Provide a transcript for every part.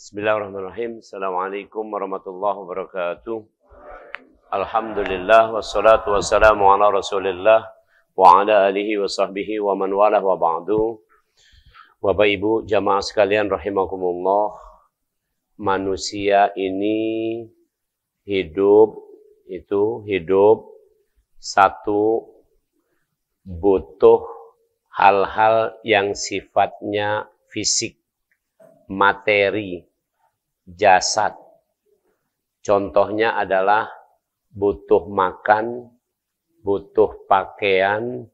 Bismillahirrahmanirrahim. Assalamualaikum warahmatullahi wabarakatuh. Alhamdulillah wassalatu wassalamu ala Rasulillah wa ala alihi wa sahbihi wa man walah wa ba'du. Bapak Ibu jamaah sekalian rahimakumullah. Manusia ini hidup satu butuh hal-hal yang sifatnya fisik, materi, jasad. Contohnya adalah butuh makan, butuh pakaian,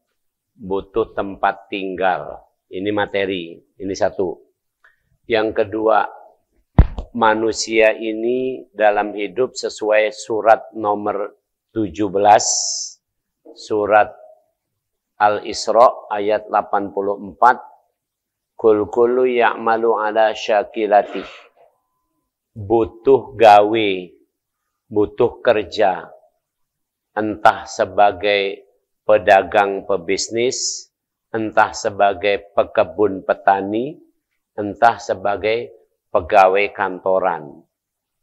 butuh tempat tinggal. Ini materi, ini satu. Yang kedua, manusia ini dalam hidup sesuai surat nomor 17, surat Al-Isra ayat 84. Kul kullu ya'malu ala syakilatih. Butuh gawe, butuh kerja. Entah sebagai pedagang pebisnis, entah sebagai pekebun petani, entah sebagai pegawai kantoran.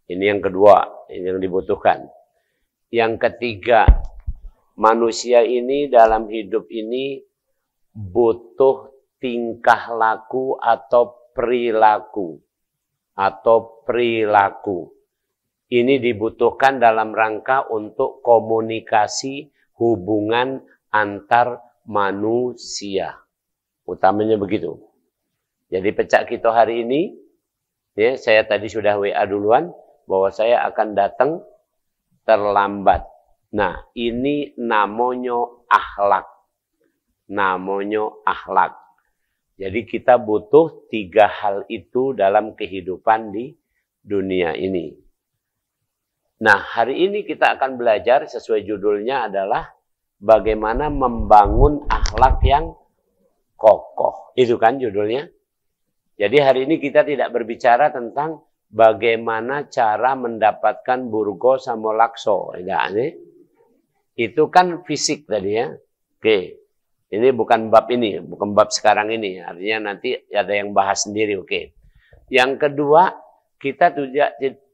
Ini yang kedua, ini yang dibutuhkan. Yang ketiga, manusia ini dalam hidup ini butuh tingkah laku atau perilaku. Ini dibutuhkan dalam rangka untuk komunikasi hubungan antar manusia. Utamanya begitu. Jadi pecak kita hari ini, ya, saya tadi sudah WA duluan bahwa saya akan datang terlambat. Nah, ini namanya akhlak. Jadi kita butuh 3 hal itu dalam kehidupan di dunia ini. Nah, hari ini kita akan belajar sesuai judulnya adalah bagaimana membangun akhlak yang kokoh. Itu kan judulnya. Jadi hari ini kita tidak berbicara tentang bagaimana cara mendapatkan burgo sama lakso. Itu kan fisik tadi ya. Oke. Ini bukan bab sekarang ini. Artinya nanti ada yang bahas sendiri, oke. Yang kedua, kita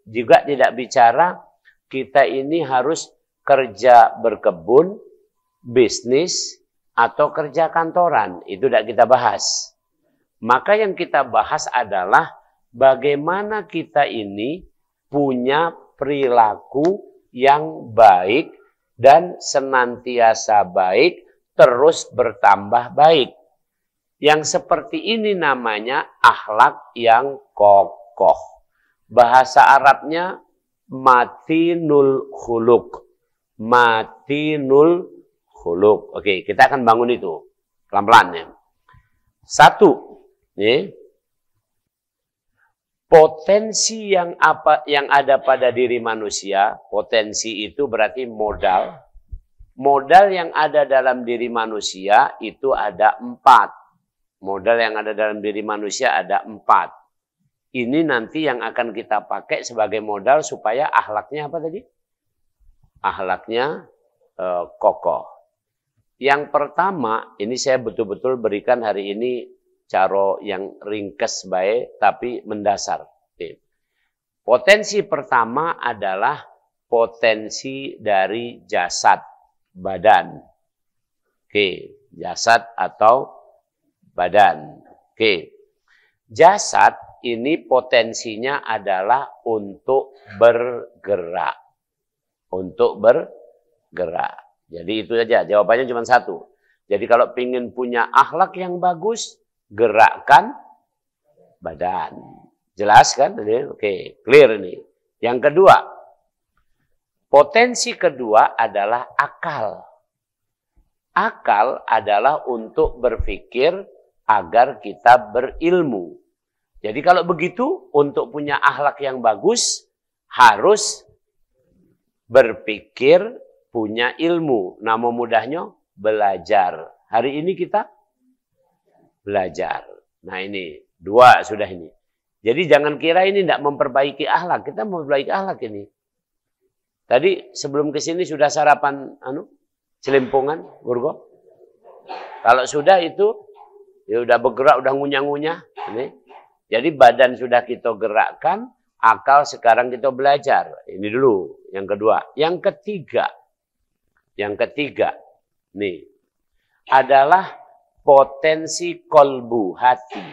juga tidak bicara kita ini harus kerja berkebun, bisnis, atau kerja kantoran. Itu tidak kita bahas. Maka yang kita bahas adalah bagaimana kita ini punya perilaku yang baik dan senantiasa baik, terus bertambah baik. Yang seperti ini namanya akhlak yang kokoh. Bahasa Arabnya matinul khuluq. Oke, kita akan bangun itu pelan-pelan ya. Satu, nih. Potensi yang ada pada diri manusia, potensi itu berarti modal. Modal yang ada dalam diri manusia itu ada 4. Modal yang ada dalam diri manusia ada 4. Ini nanti yang akan kita pakai sebagai modal supaya akhlaknya apa tadi? Akhlaknya kokoh. Yang pertama, ini saya betul-betul berikan hari ini cara yang ringkes baik tapi mendasar. Potensi pertama adalah potensi dari jasad. Badan. Oke, jasad atau badan. Oke. Jasad ini potensinya adalah untuk bergerak. Jadi itu saja, jawabannya cuma satu. Jadi kalau ingin punya akhlak yang bagus, gerakkan badan. Jelas kan? Oke, clear ini. Yang kedua, potensi kedua adalah akal. Akal adalah untuk berpikir agar kita berilmu. Jadi kalau begitu, untuk punya akhlak yang bagus, harus berpikir, punya ilmu. Nama mudahnya, belajar. Hari ini kita belajar. Nah ini, 2 sudah ini. Jadi jangan kira ini tidak memperbaiki akhlak. Kita memperbaiki akhlak ini. Tadi sebelum ke sini sudah sarapan celimpungan, burgo? Kalau sudah itu ya udah bergerak, udah ngunyah-ngunyah, ini Jadi badan sudah kita gerakkan, akal sekarang kita belajar. Ini dulu, yang kedua. Yang ketiga, nih, adalah potensi kolbu, hati.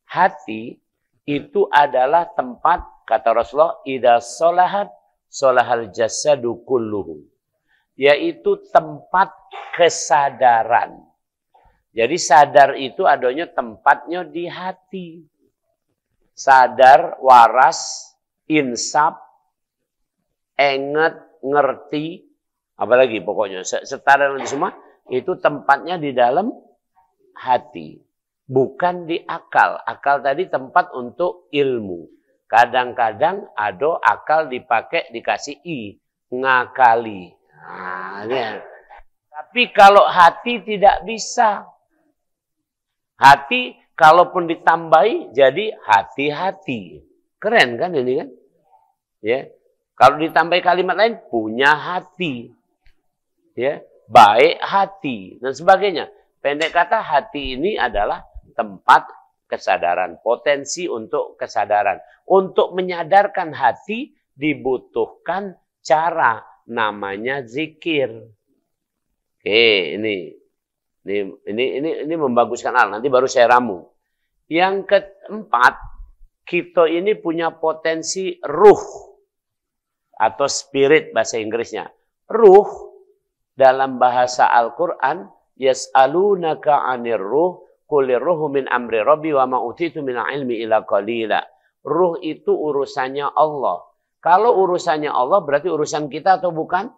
Hati itu adalah tempat, kata Rasulullah, idza sholahat sholahal jasadu kulluhu. Yaitu tempat kesadaran. Jadi sadar itu adanya tempatnya di hati. Sadar, waras, insaf, ingat, ngerti, apalagi pokoknya setara dengan semua itu tempatnya di dalam hati, bukan di akal. Akal tadi tempat untuk ilmu. Kadang-kadang ada akal dipakai dikasih ngakali. Nah, ya. Tapi kalau hati tidak bisa. Hati kalaupun ditambahi jadi hati-hati. Keren kan ini kan? Ya. Kalau ditambahi kalimat lain punya hati. Ya, baik hati dan sebagainya. Pendek kata hati ini adalah tempat kesadaran, potensi untuk kesadaran. Untuk menyadarkan hati dibutuhkan cara namanya zikir. Oke, ini membaguskan hal. Nanti baru saya ramu. Yang keempat, kita ini punya potensi ruh atau spirit bahasa Inggrisnya. Ruh dalam bahasa Al-Qur'an, yas'alunaka 'anir ruh qulir ruhu min amri rabbi wa ma utitu minal ilmi illa qalila. Ruh itu urusannya Allah. Kalau urusannya Allah berarti urusan kita atau bukan?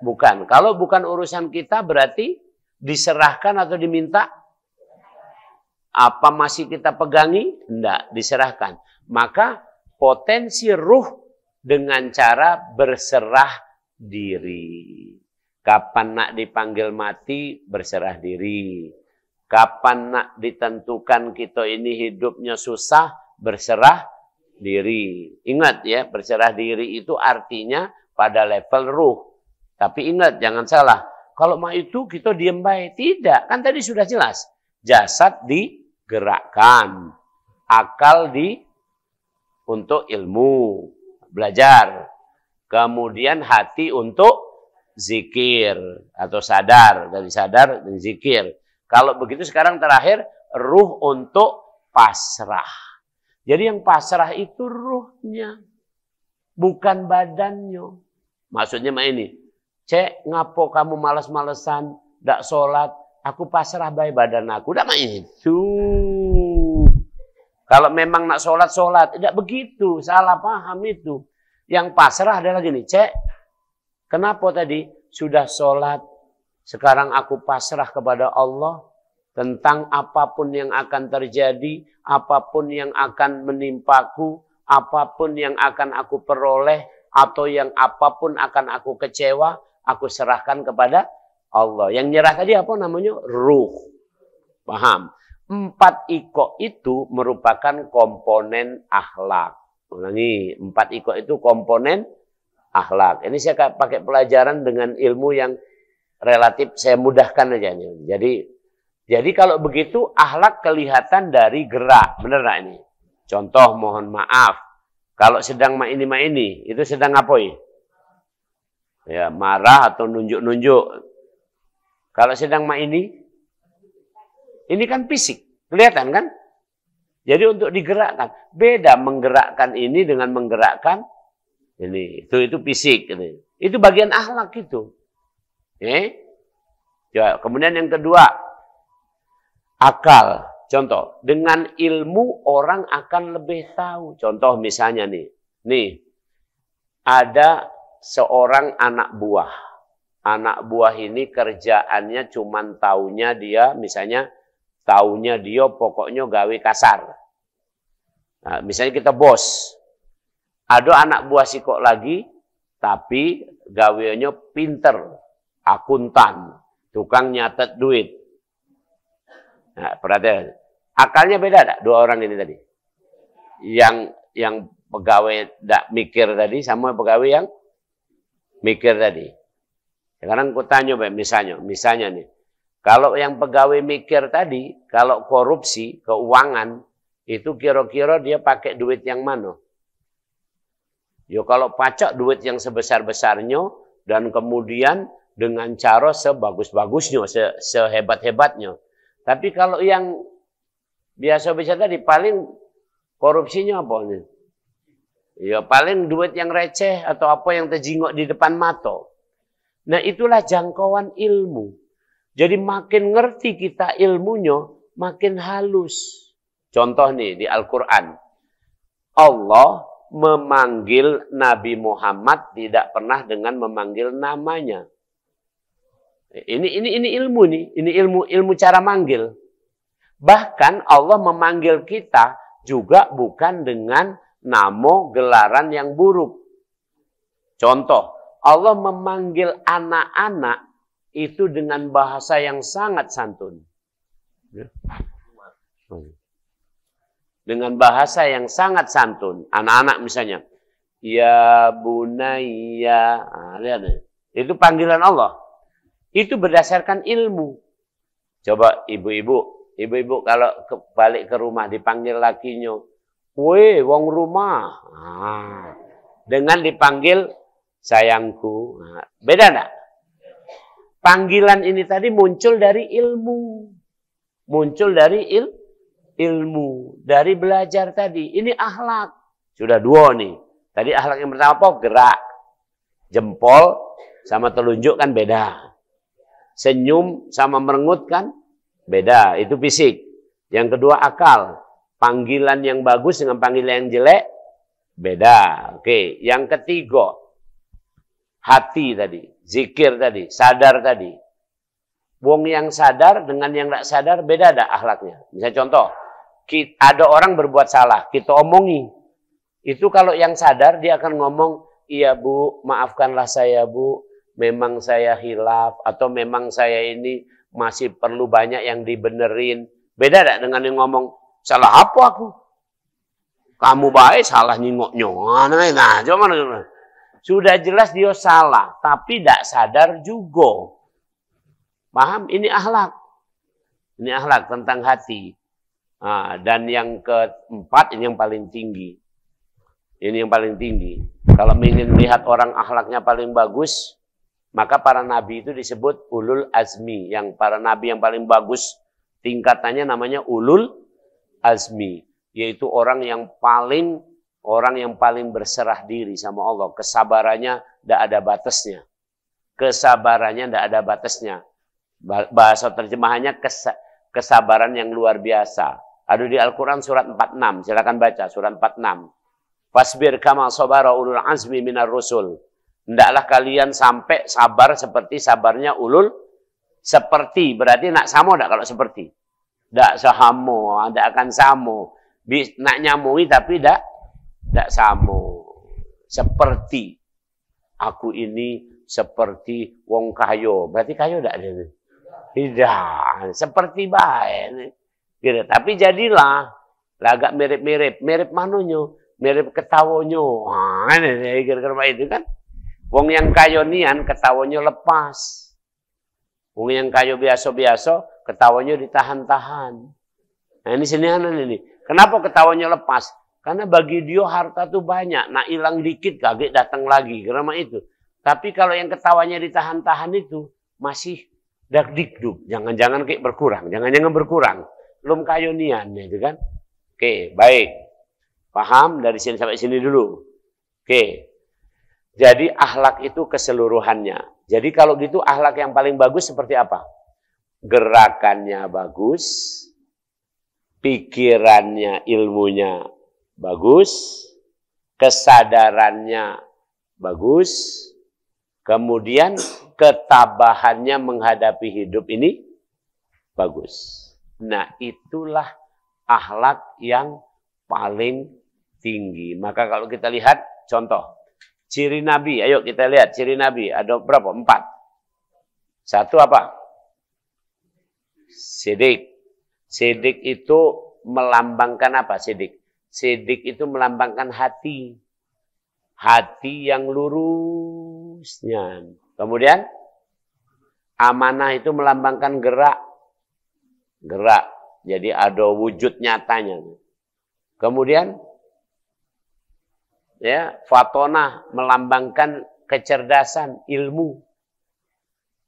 Bukan. Kalau bukan urusan kita berarti diserahkan atau diminta? Apa masih kita pegangi? Tidak, diserahkan. Maka potensi ruh dengan cara berserah diri. Kapan nak dipanggil mati, berserah diri. Kapan nak ditentukan kita ini hidupnya susah, berserah diri. Ingat ya, berserah diri itu artinya pada level ruh. Tapi ingat, jangan salah. Kalau mah itu kita diam baik. Tidak, kan tadi sudah jelas. Jasad digerakkan. Akal untuk ilmu, belajar. Kemudian hati untuk zikir atau sadar. Dari sadar dan zikir. Kalau begitu sekarang terakhir, ruh untuk pasrah. Jadi yang pasrah itu ruhnya. Bukan badannya. Maksudnya mah ini. Cek, ngapo kamu malas-malesan, ndak sholat, aku pasrah baik badan aku. Ndak mah itu. Kalau memang nak sholat, tidak begitu. Salah paham itu. Yang pasrah adalah gini, cek, kenapa tadi sudah sholat, sekarang aku pasrah kepada Allah tentang apapun yang akan terjadi, apapun yang akan menimpaku, apapun yang akan aku peroleh, atau yang apapun akan aku kecewa, aku serahkan kepada Allah. Yang nyerah tadi apa namanya? Ruh. Paham? 4 iko itu merupakan komponen akhlak. Ulangi, 4 iko itu komponen akhlak. Ini saya pakai pelajaran dengan ilmu yang relatif saya mudahkan aja nih. Jadi kalau begitu akhlak kelihatan dari gerak. Bener gak ini? Contoh mohon maaf. Kalau sedang ma ini, itu sedang apa ya? Ya, marah atau nunjuk-nunjuk. Kalau sedang ma ini kan fisik, kelihatan kan? Jadi untuk digerakkan, beda menggerakkan ini dengan menggerakkan ini. Itu fisik. Itu bagian akhlak itu. Ya, kemudian yang kedua, akal. Contoh, dengan ilmu orang akan lebih tahu. Contoh misalnya nih ada seorang anak buah. Anak buah ini kerjaannya cuman taunya dia, misalnya taunya dia pokoknya gawe kasar. Nah, misalnya kita bos. Ada anak buah si kok lagi, tapi gaweannya pinter, akuntan, tukang nyatet duit. Nah, perhatian. Akalnya beda tak? 2 orang ini tadi. Yang pegawai tak mikir tadi sama pegawai yang mikir tadi. Sekarang aku tanya misalnya nih. Kalau yang pegawai mikir tadi, kalau korupsi, keuangan, itu kira-kira dia pakai duit yang mana? Ya kalau pajak duit yang sebesar-besarnya, dan kemudian dengan cara sebagus-bagusnya, sehebat-hebatnya. Tapi kalau yang biasa-biasa tadi, paling korupsinya apa nih? Ya paling duit yang receh atau apa yang terjingok di depan mata. Nah itulah jangkauan ilmu. Jadi makin ngerti kita ilmunya, makin halus. Contoh nih di Al-Quran. Allah memanggil Nabi Muhammad tidak pernah dengan memanggil namanya. Ini ilmu nih, ini ilmu cara manggil. Bahkan Allah memanggil kita juga bukan dengan nama gelaran yang buruk. Contoh, Allah memanggil anak-anak itu dengan bahasa yang sangat santun. Dengan bahasa yang sangat santun. Anak-anak misalnya, ya bunayya, lihat nih. Itu panggilan Allah. Itu berdasarkan ilmu. Coba ibu-ibu kalau balik ke rumah dipanggil lakinya, weh, wong rumah. Dengan dipanggil sayangku. Beda enggak? Panggilan ini tadi muncul dari ilmu. Muncul dari ilmu. Dari belajar tadi. Ini akhlak. Sudah dua nih. Tadi akhlak yang pertama apa? Gerak. Jempol sama telunjuk kan beda. Senyum sama merengut kan beda. Itu fisik. Yang kedua akal. Panggilan yang bagus dengan panggilan yang jelek beda. Oke. Yang ketiga hati tadi, zikir tadi, sadar tadi. Wong yang sadar dengan yang tidak sadar beda ada akhlaknya. Misalnya contoh, ada orang berbuat salah, kita omongi. Itu kalau yang sadar dia akan ngomong, iya bu, maafkanlah saya bu, memang saya hilaf, atau memang saya ini masih perlu banyak yang dibenerin. Beda tidak dengan yang ngomong, salah apa aku? Kamu baik, salah nyingoknya. Nah, coba mana? Sudah jelas dia salah, tapi tidak sadar juga. Paham? Ini akhlak. Ini akhlak tentang hati. Dan yang keempat, ini yang paling tinggi. Ini yang paling tinggi. Kalau ingin melihat orang akhlaknya paling bagus, maka para nabi itu disebut ulul azmi. Yang para nabi yang paling bagus, tingkatannya namanya ulul azmi. Yaitu orang yang paling berserah diri sama Allah. Kesabarannya tidak ada batasnya. Kesabarannya tidak ada batasnya. Bahasa terjemahannya kesabaran yang luar biasa. Ada di Al-Quran surat 46. Silakan baca surat 46. Fasbir kama sabara ulul azmi minar rusul. Hendaklah kalian sampai sabar seperti sabarnya ulul. Seperti, berarti nak sama tidak kalau seperti? Tidak sahamo, tidak akan samo. Nak nyamui tapi tidak sama. Seperti. Aku ini seperti wong kayo. Berarti kayo tidak ada. Tidak. Seperti baik. Gitu. Tapi jadilah. Agak mirip-mirip. Mirip manunya. Mirip ketawonyo. Ini kira-kira itu kan. Wong yang kayo nian ketawonyo lepas. Wong yang kayo biasa-biasa ketawonyo ditahan-tahan. Nah ini senianan ini. Kenapa ketawanya lepas? Karena bagi dia harta tuh banyak. Nah hilang dikit kaget datang lagi. Karena itu. Tapi kalau yang ketawanya ditahan-tahan itu masih dak-dikduk. Jangan-jangan kayak berkurang. Jangan-jangan berkurang. Belum kayonian itu kan. Oke, baik. Paham? Dari sini sampai sini dulu. Oke. Jadi akhlak itu keseluruhannya. Jadi kalau gitu akhlak yang paling bagus seperti apa? Gerakannya bagus. Pikirannya, ilmunya bagus, kesadarannya bagus, kemudian ketabahannya menghadapi hidup ini bagus. Nah, itulah akhlak yang paling tinggi. Maka kalau kita lihat contoh, ciri Nabi, ayo kita lihat ciri Nabi, ada berapa? 4. Satu apa? Sidik. Sidik itu melambangkan apa sidik? Sidik itu melambangkan hati. Hati yang lurusnya. Kemudian Amanah itu melambangkan gerak. Gerak. Jadi ada wujud nyatanya. Kemudian ya, fatonah melambangkan kecerdasan, ilmu.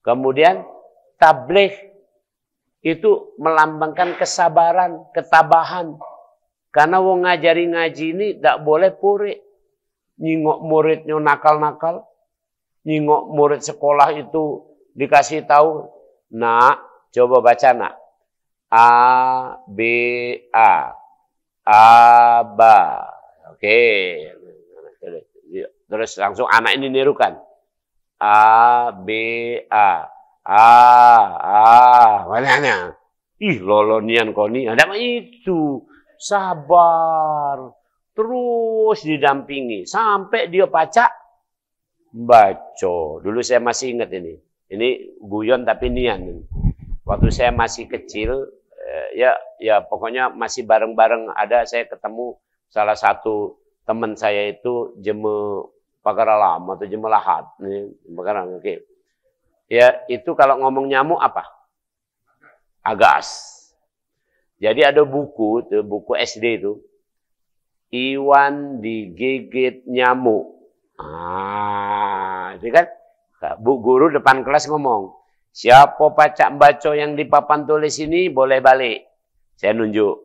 Kemudian tabligh itu melambangkan kesabaran, ketabahan. Karena wong ngajari ngaji ini tidak boleh puri. Nyingok muridnya nakal-nakal. Nyingok murid sekolah itu dikasih tahu. Nak, coba baca nak. A, B, A. Aba. Oke. Terus langsung anak ini nirukan. A, B, A. Mana? Ih, lolonian koni. Ada itu. Sabar. Terus didampingi. Sampai dia baca. Dulu saya masih ingat ini. Ini guyon tapi nian. Waktu saya masih kecil, ya pokoknya masih bareng-bareng ada, saya ketemu salah satu teman saya itu jeme pakar alam atau jeme lahat. Oke. Ya, itu kalau ngomong nyamuk apa? Agas. Jadi ada buku SD itu. Iwan digigit nyamuk. Itu kan Bu guru depan kelas ngomong, siapa baca yang di papan tulis ini boleh balik. Saya nunjuk,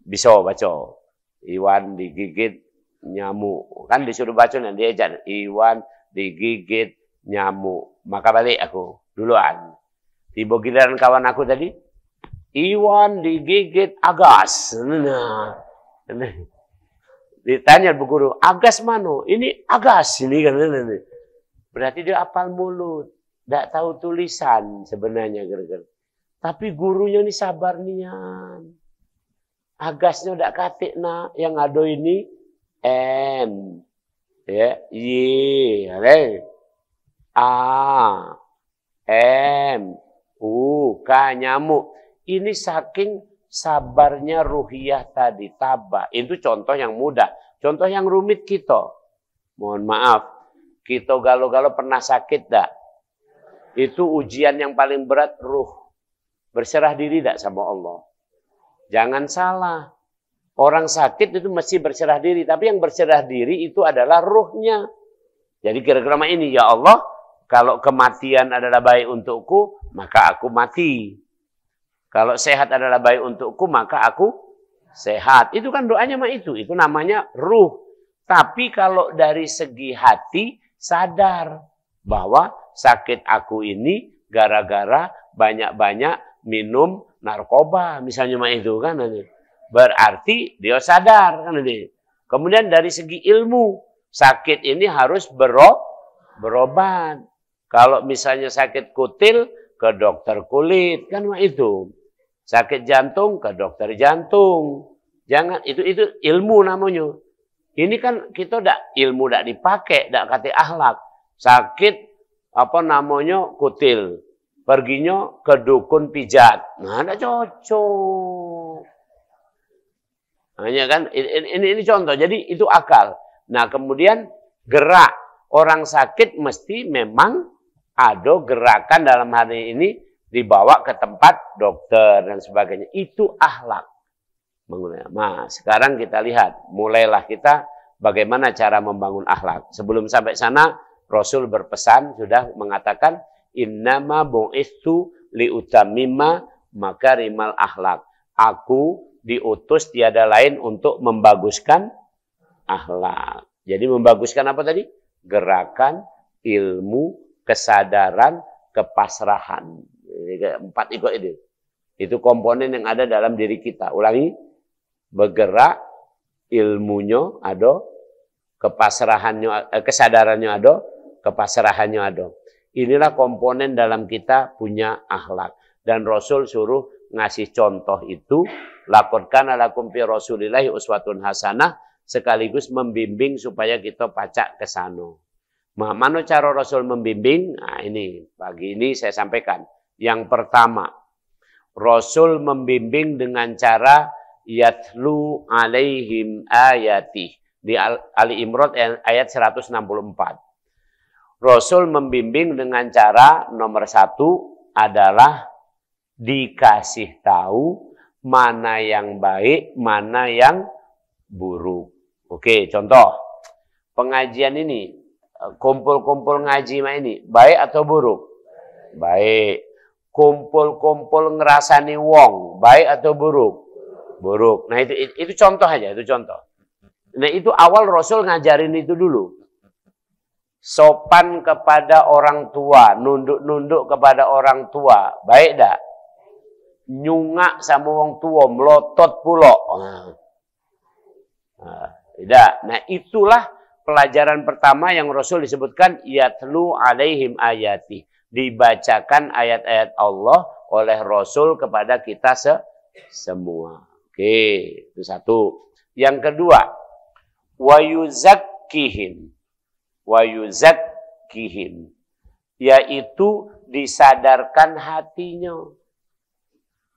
bisa baca. Iwan digigit nyamuk. Kan disuruh baca dan diajak. Iwan digigit nyamuk. Maka balik aku duluan. Tiba giliran kawan aku tadi, Iwan digigit agas. Nah. Ditanya Bu guru, agas mana? Ini agas ini kan. Berarti dia apal mulut, tidak tahu tulisan sebenarnya gara-gara. Tapi gurunya ini sabar nian. Agasnya tidak katik nak, yang ada ini N, ya, Y, A, M, U, K, nyamuk. Ini saking sabarnya ruhiyah tadi, tabah. Itu contoh yang mudah. Contoh yang rumit kita. Mohon maaf. Kita galau-galau pernah sakit tak? Itu ujian yang paling berat ruh. Berserah diri tak sama Allah? Jangan salah. Orang sakit itu mesti berserah diri. Tapi yang berserah diri itu adalah ruhnya. Jadi kira-kira ini, ya Allah, kalau kematian adalah baik untukku, maka aku mati. Kalau sehat adalah baik untukku, maka aku sehat. Itu kan doanya mah itu. Itu namanya ruh. Tapi kalau dari segi hati, sadar bahwa sakit aku ini gara-gara banyak-banyak minum narkoba. Misalnya mah itu kan. Berarti dia sadar kan ini. Kemudian dari segi ilmu, sakit ini harus berobat. Kalau misalnya sakit kutil, ke dokter kulit. Kan mah itu. Sakit jantung, ke dokter jantung. Jangan, itu ilmu namanya. Ini kan kita ilmu tidak dipakai, tidak kata akhlak. Sakit, kutil. Perginya ke dukun pijat. Nah, tidak cocok. Hanya kan, ini contoh. Jadi itu akal. Nah, kemudian gerak. Orang sakit mesti memang ada gerakan dalam hari ini dibawa ke tempat dokter dan sebagainya. Itu akhlak. Nah, sekarang kita lihat, mulailah kita bagaimana cara membangun akhlak. Sebelum sampai sana, Rasul berpesan, sudah mengatakan, innama bu'istu liutamima makarimal akhlak. Aku diutus tiada lain untuk membaguskan akhlak. Jadi membaguskan apa tadi? Gerakan, ilmu, kesadaran, kepasrahan. Empat itu. Itu komponen yang ada dalam diri kita. Ulangi. Bergerak, ilmunya ada, kepasrahannya, kesadarannya ada, kepasrahannya ada. Inilah komponen dalam kita punya akhlak. Dan Rasul suruh ngasih contoh itu, laqad kana lakum fi Rasulillahi uswatun hasanah, sekaligus membimbing supaya kita pacak ke sana. Mana cara Rasul membimbing? Nah ini, pagi ini saya sampaikan. Yang pertama, Rasul membimbing dengan cara yatlu alaihim ayati. Di Ali Imran ayat 164. Rasul membimbing dengan cara nomor 1, adalah dikasih tahu mana yang baik, mana yang buruk. Oke, contoh. Pengajian ini, kumpul-kumpul ngaji ini, baik atau buruk? Baik. Kumpul-kumpul ngerasani wong, baik atau buruk? Buruk. Nah itu contoh aja, itu contoh. Nah itu awal Rasul ngajarin itu dulu. Sopan kepada orang tua, nunduk-nunduk kepada orang tua, baik dak? Nyungak sama wong tua, melotot pula. Tidak. Nah itulah pelajaran pertama yang Rasul disebutkan yatlu alaihim ayati. Dibacakan ayat-ayat Allah oleh Rasul kepada kita semua. Oke, itu satu. Yang kedua, wayuzakkihim. Wayuzakkihim. Yaitu disadarkan hatinya.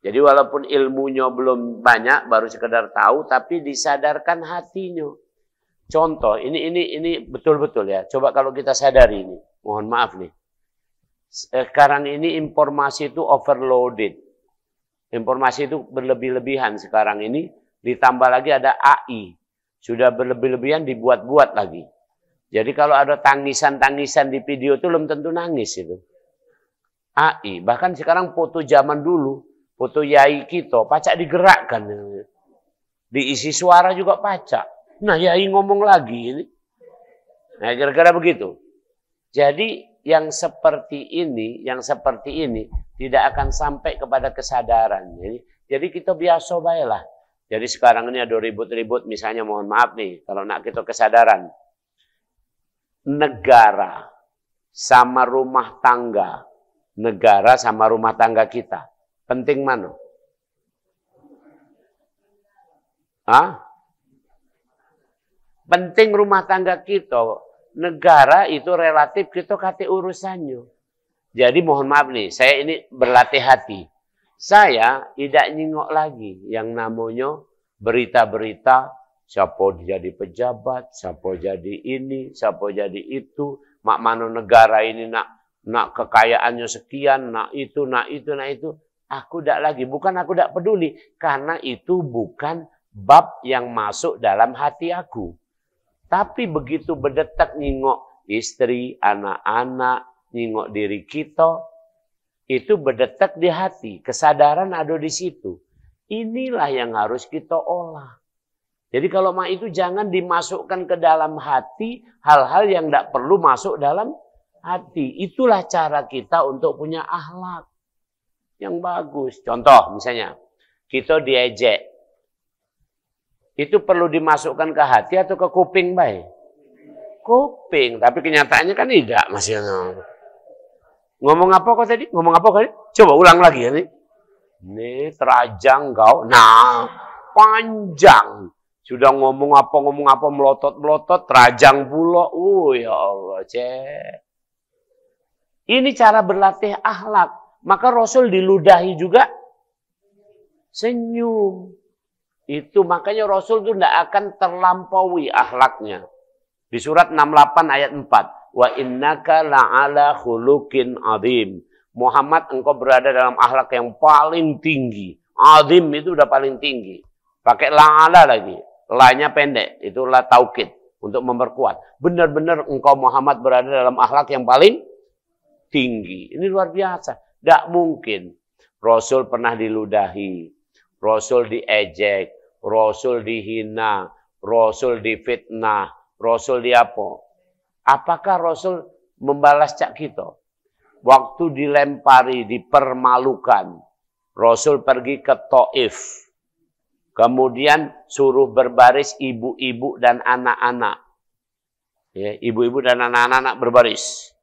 Jadi walaupun ilmunya belum banyak, baru sekedar tahu, tapi disadarkan hatinya. Contoh, ini betul-betul ya. Coba kalau kita sadari ini. Mohon maaf nih. Sekarang ini informasi itu overloaded. Informasi itu berlebih-lebihan sekarang ini. Ditambah lagi ada AI. Sudah berlebih-lebihan dibuat-buat lagi. Jadi kalau ada tangisan-tangisan di video itu belum tentu nangis itu. AI. Bahkan sekarang foto zaman dulu. Foto yai kita, pacak digerakkan. Diisi suara juga pacak. Nah yai ngomong lagi ini. Nah kira-kira begitu. Jadi yang seperti ini tidak akan sampai kepada kesadaran. Jadi kita biasa baiklah. Jadi sekarang ini ada ribut-ribut, misalnya mohon maaf nih, kalau nak kita kesadaran. Negara sama rumah tangga. Negara sama rumah tangga kita. Penting mana? Hah? Penting rumah tangga kita. Negara itu relatif kita kate urusannya. Jadi mohon maaf nih, saya ini berlatih hati. Saya tidak nyingok lagi yang namanya berita-berita siapa jadi pejabat, siapa jadi ini, siapa jadi itu, mak mano negara ini nak kekayaannya sekian, nak itu. Aku tidak lagi, bukan aku tidak peduli, karena itu bukan bab yang masuk dalam hati aku. Tapi begitu berdetak nyingok istri, anak-anak, nyingok diri kita, itu berdetak di hati. Kesadaran ada di situ. Inilah yang harus kita olah. Jadi kalau mak itu jangan dimasukkan ke dalam hati hal-hal yang tidak perlu masuk dalam hati. Itulah cara kita untuk punya akhlak yang bagus. Contoh misalnya, kita diejek. Itu perlu dimasukkan ke hati atau ke kuping, baik? Kuping, tapi kenyataannya kan tidak, Mas Yono. Ngomong apa kok tadi? Ngomong apa kali? Coba ulang lagi ya nih. Nih, terajang kau. Nah, panjang. Sudah ngomong apa, melotot, terajang pula. Ya Allah, cek. Ini cara berlatih akhlak. Maka Rasul diludahi juga senyum. Itu makanya Rasul itu tidak akan terlampaui akhlaknya. Di surat 68 ayat 4. Wa innaka la'ala khuluqin azim. Muhammad, engkau berada dalam akhlak yang paling tinggi. Azim itu udah paling tinggi. Pakai la'ala lagi. La-nya pendek. Itu la taukid. Untuk memperkuat. Benar-benar engkau Muhammad berada dalam akhlak yang paling tinggi. Ini luar biasa. Tidak mungkin. Rasul pernah diludahi. Rasul diejek, Rasul dihina, Rasul difitnah, Rasul diapa? Apakah Rasul membalas cak kita? Waktu dilempari, dipermalukan, Rasul pergi ke Taif. Kemudian suruh berbaris ibu-ibu dan anak-anak. Ya, ibu-ibu dan anak-anak berbaris.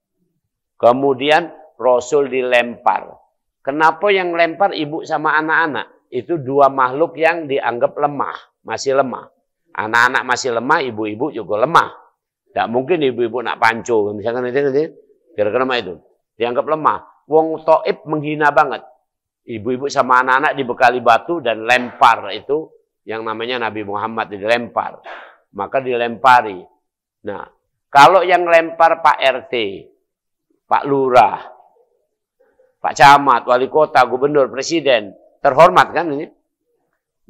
Kemudian Rasul dilempar. Kenapa yang lempar ibu sama anak-anak? Itu dua makhluk yang dianggap lemah, masih lemah. Anak-anak masih lemah, ibu-ibu juga lemah. Tidak mungkin ibu-ibu nak panco, misalkan itu, kira-kira itu. Dianggap lemah. Wong Taif menghina banget. Ibu-ibu sama anak-anak dibekali batu dan lempar itu yang namanya Nabi Muhammad dilempar. Maka dilempari. Nah, kalau yang lempar Pak RT, Pak Lurah, Pak Camat, Wali Kota, Gubernur, Presiden. Terhormat kan ini?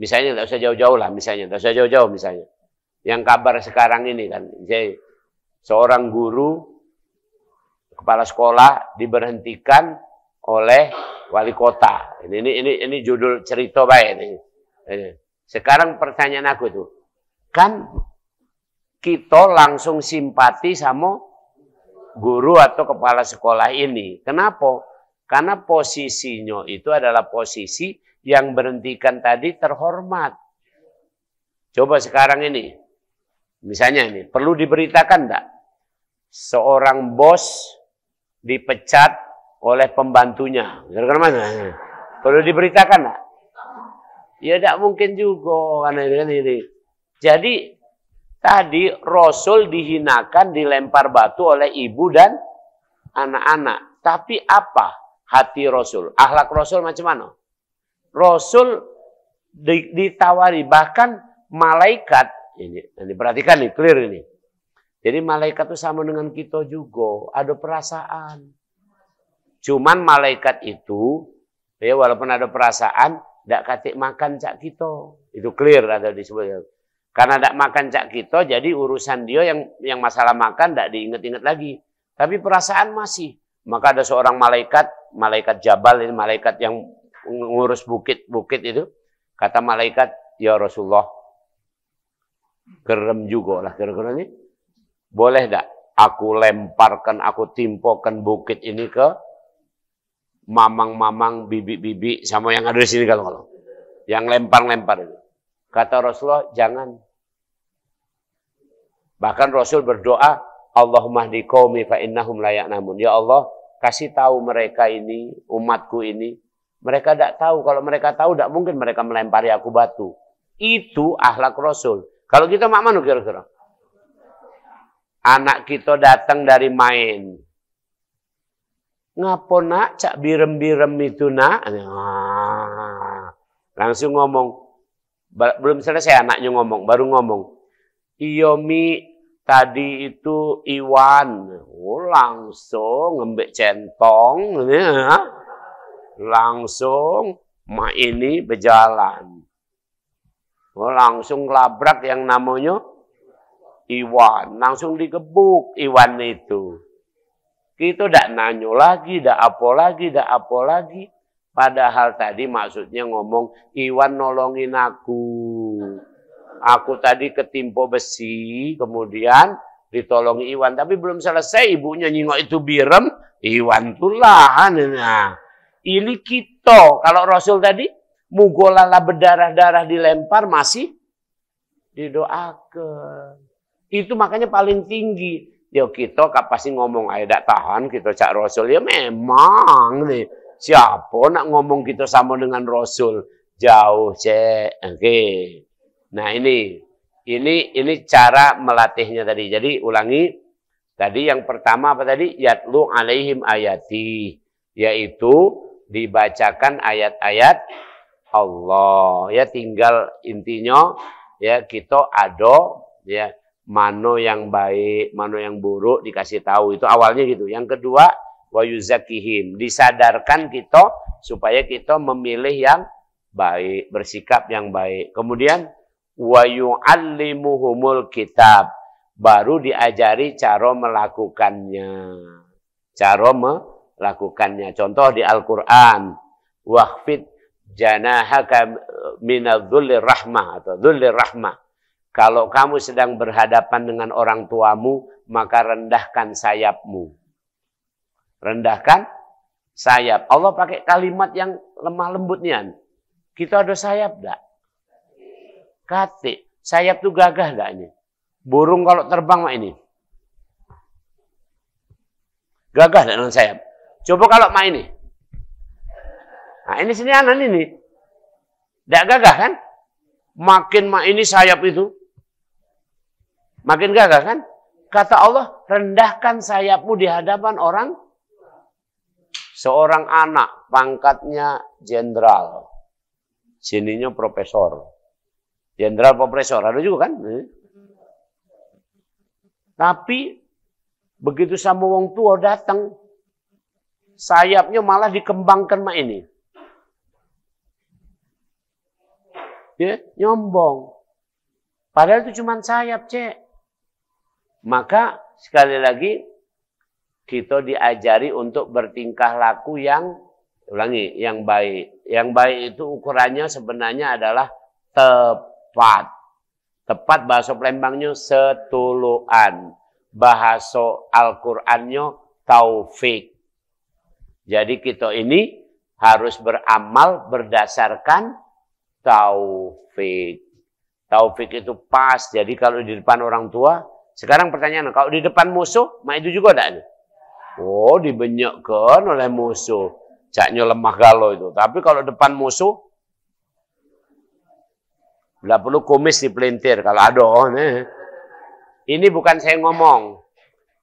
Misalnya, tidak usah jauh-jauh lah misalnya. Tidak usah jauh-jauh misalnya. Yang kabar sekarang ini kan. Jadi, seorang guru, kepala sekolah diberhentikan oleh wali kota. Ini judul cerita baik ini. Sekarang pertanyaan aku itu, kan kita langsung simpati sama guru atau kepala sekolah ini. Kenapa? Karena posisinya itu adalah posisi yang berhentikan tadi terhormat. Coba sekarang ini, misalnya ini, perlu diberitakan enggak? Seorang bos dipecat oleh pembantunya. Kira-kira mana? Perlu diberitakan enggak? Ya tidak mungkin juga. Karena ini. Jadi, tadi Rasul dihinakan, dilempar batu oleh ibu dan anak-anak. Tapi apa hati Rasul? Akhlak Rasul macam mana? Rasul ditawari, bahkan malaikat, ini perhatikan nih, clear ini. Jadi malaikat itu sama dengan kita juga, ada perasaan. Cuman malaikat itu, ya walaupun ada perasaan, tidak katik makan cak kita. Itu clear ada disebut. Karena tidak makan cak kita, jadi urusan dia yang masalah makan tidak diingat-ingat lagi. Tapi perasaan masih. Maka ada seorang malaikat Jabal, ini malaikat yang ngurus bukit-bukit itu. Kata malaikat, ya Rasulullah, gerem juga lah kira-kira ini. Boleh tidak aku lemparkan, aku timpokan bukit ini ke mamang-mamang, bibi-bibi, sama yang ada di sini kalau yang lempar-lempar itu. Kata Rasulullah, jangan. Bahkan Rasul berdoa, Allahumma hdi qaumi fa innahum la ya'lamun. Ya Allah, kasih tahu mereka ini, umatku ini. Mereka tidak tahu. Kalau mereka tahu, tidak mungkin mereka melempari aku batu. Itu akhlak Rasul. Kalau kita mak mana kira-kira? Anak kita datang dari main. Ngapo nak cak birem-birem itu nak? Langsung ngomong. Belum selesai anaknya ngomong, baru ngomong. Iyo mi, tadi itu Iwan. Oh, langsung ngembek centong. Langsung mak ini berjalan. Oh, langsung labrak yang namanya Iwan. Langsung digebuk Iwan itu. Kita tidak nanya lagi, tidak apa lagi. Padahal tadi maksudnya ngomong, Iwan nolongin aku. Aku tadi ketimpa besi, kemudian ditolongi Iwan. Tapi belum selesai, ibunya nyingok itu birem, Iwan tulah. Nah, ini kita. Kalau Rasul tadi, mugolala berdarah-darah dilempar, masih didoakan. Itu makanya paling tinggi. Ya kita pasti ngomong, ayo tidak tahan, kita cak Rasul. Ya memang nih. Siapa nak ngomong kita sama dengan Rasul? Jauh, cek. Oke. Nah ini cara melatihnya tadi. Jadi ulangi. Tadi yang pertama apa tadi? Yatlu alaihim ayati. Yaitu dibacakan ayat-ayat Allah. Ya tinggal intinya ya kita ada ya mana yang baik, mana yang buruk dikasih tahu. Itu awalnya gitu. Yang kedua, wa yuzakihim, disadarkan kita supaya kita memilih yang baik, bersikap yang baik. Kemudian wa yu'allimuhumul kitab, baru diajari cara melakukannya. Cara melakukannya. Contoh di Al-Qur'an, waqfid janahaka minadh-dhullir rahmah atau dhullir rahmah. Kalau kamu sedang berhadapan dengan orang tuamu, maka rendahkan sayapmu. Rendahkan sayap. Allah pakai kalimat yang lemah lembutnya. Kita ada sayap enggak? Kate. Sayap itu gagah enggak ini? Burung kalau terbang mak ini. Gagah enggak dengan sayap? Coba kalau mak ini. Nah ini sini anan ini. Enggak gagah kan? Makin mak ini sayap itu. Makin gagah kan? Kata Allah, rendahkan sayapmu di hadapan orang. Seorang anak, pangkatnya jenderal. Sininya profesor. Jenderal profesor, ada juga kan? Tapi, begitu sama wong tua datang, sayapnya malah dikembangkan mak ini. Ya, nyombong. Padahal itu cuma sayap, Cek. Maka sekali lagi kita diajari untuk bertingkah laku yang ulangi, yang baik. Yang baik itu ukurannya sebenarnya adalah tepat. Tepat bahasa Palembangnya setuluan. Bahasa Al-Qur'annya taufik. Jadi kita ini harus beramal berdasarkan taufik. Taufik itu pas. Jadi kalau di depan orang tua, sekarang pertanyaan, kalau di depan musuh, mak itu juga ada. Oh, dibenyekkan oleh musuh. Caknya lemah galau itu. Tapi kalau depan musuh, nggak perlu kumis dipelintir. Kalau ada, ini bukan saya ngomong.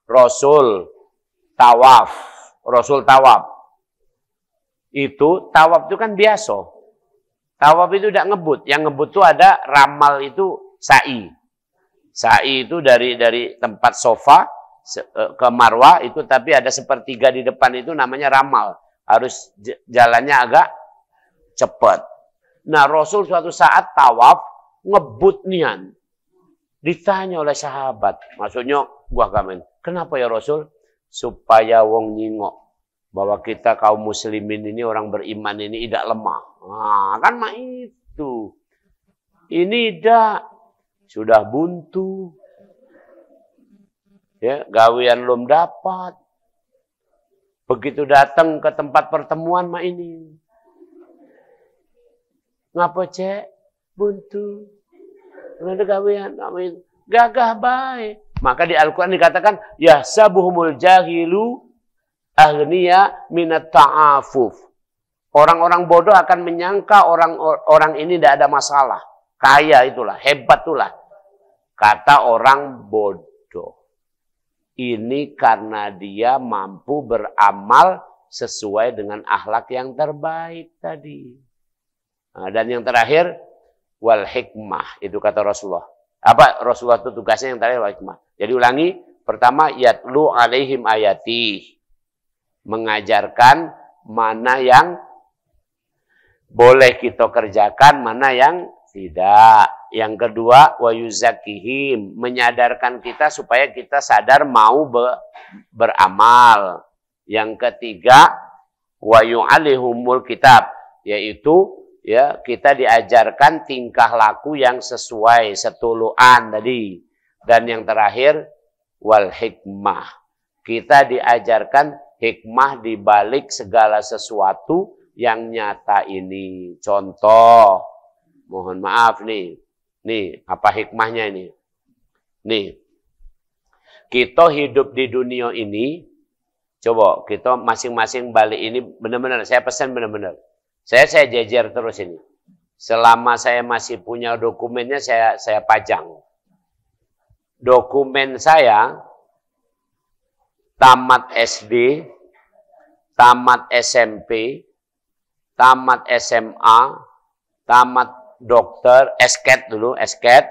Rasul tawaf. Rasul tawaf. Itu, tawaf itu kan biasa. Tawaf itu tidak ngebut. Yang ngebut itu ada ramal itu sa'i. Sa'i itu dari tempat sofa ke Marwah itu, tapi ada sepertiga di depan itu namanya ramal. Harus jalannya agak cepat. Nah, Rasul suatu saat tawaf ngebut nian. Ditanya oleh sahabat, maksudnya buah gamen, kenapa ya Rasul? Supaya wong nyingok bahwa kita kaum muslimin ini, orang beriman ini tidak lemah. Nah, kan mah itu. Ini dah sudah buntu. Ya, gawean belum dapat. Begitu datang ke tempat pertemuan mah ini. Ngapa, Cek? Buntu. Nggak ada gawean. Gagah baik. Maka di Al-Quran dikatakan, yahsabuhumul jahilu aghniya minat ta'afuf. Orang-orang bodoh akan menyangka orang ini tidak ada masalah. Kaya itulah, hebat itulah. Kata orang bodoh. Ini karena dia mampu beramal sesuai dengan akhlak yang terbaik tadi. Nah, dan yang terakhir, wal hikmah. Itu kata Rasulullah. Apa Rasulullah itu tugasnya yang terakhir, wal hikmah. Jadi ulangi. Pertama, yatlu alaihim ayati. Mengajarkan mana yang boleh kita kerjakan, mana yang tidak. Yang kedua, wa yuzakihim, menyadarkan kita supaya kita sadar mau beramal. Yang ketiga, wa yu'alihumul kitab, yaitu ya kita diajarkan tingkah laku yang sesuai setuluan tadi. Dan yang terakhir, wal hikmah, kita diajarkan hikmah di balik segala sesuatu yang nyata ini. Contoh, mohon maaf nih. Nih, apa hikmahnya ini? Nih, kita hidup di dunia ini, coba kita masing-masing balik ini benar-benar, saya pesan benar-benar. Saya jejer terus ini. Selama saya masih punya dokumennya, saya pajang. Dokumen saya, tamat SD, tamat SMP, tamat SMA, tamat dokter, esket dulu, esket,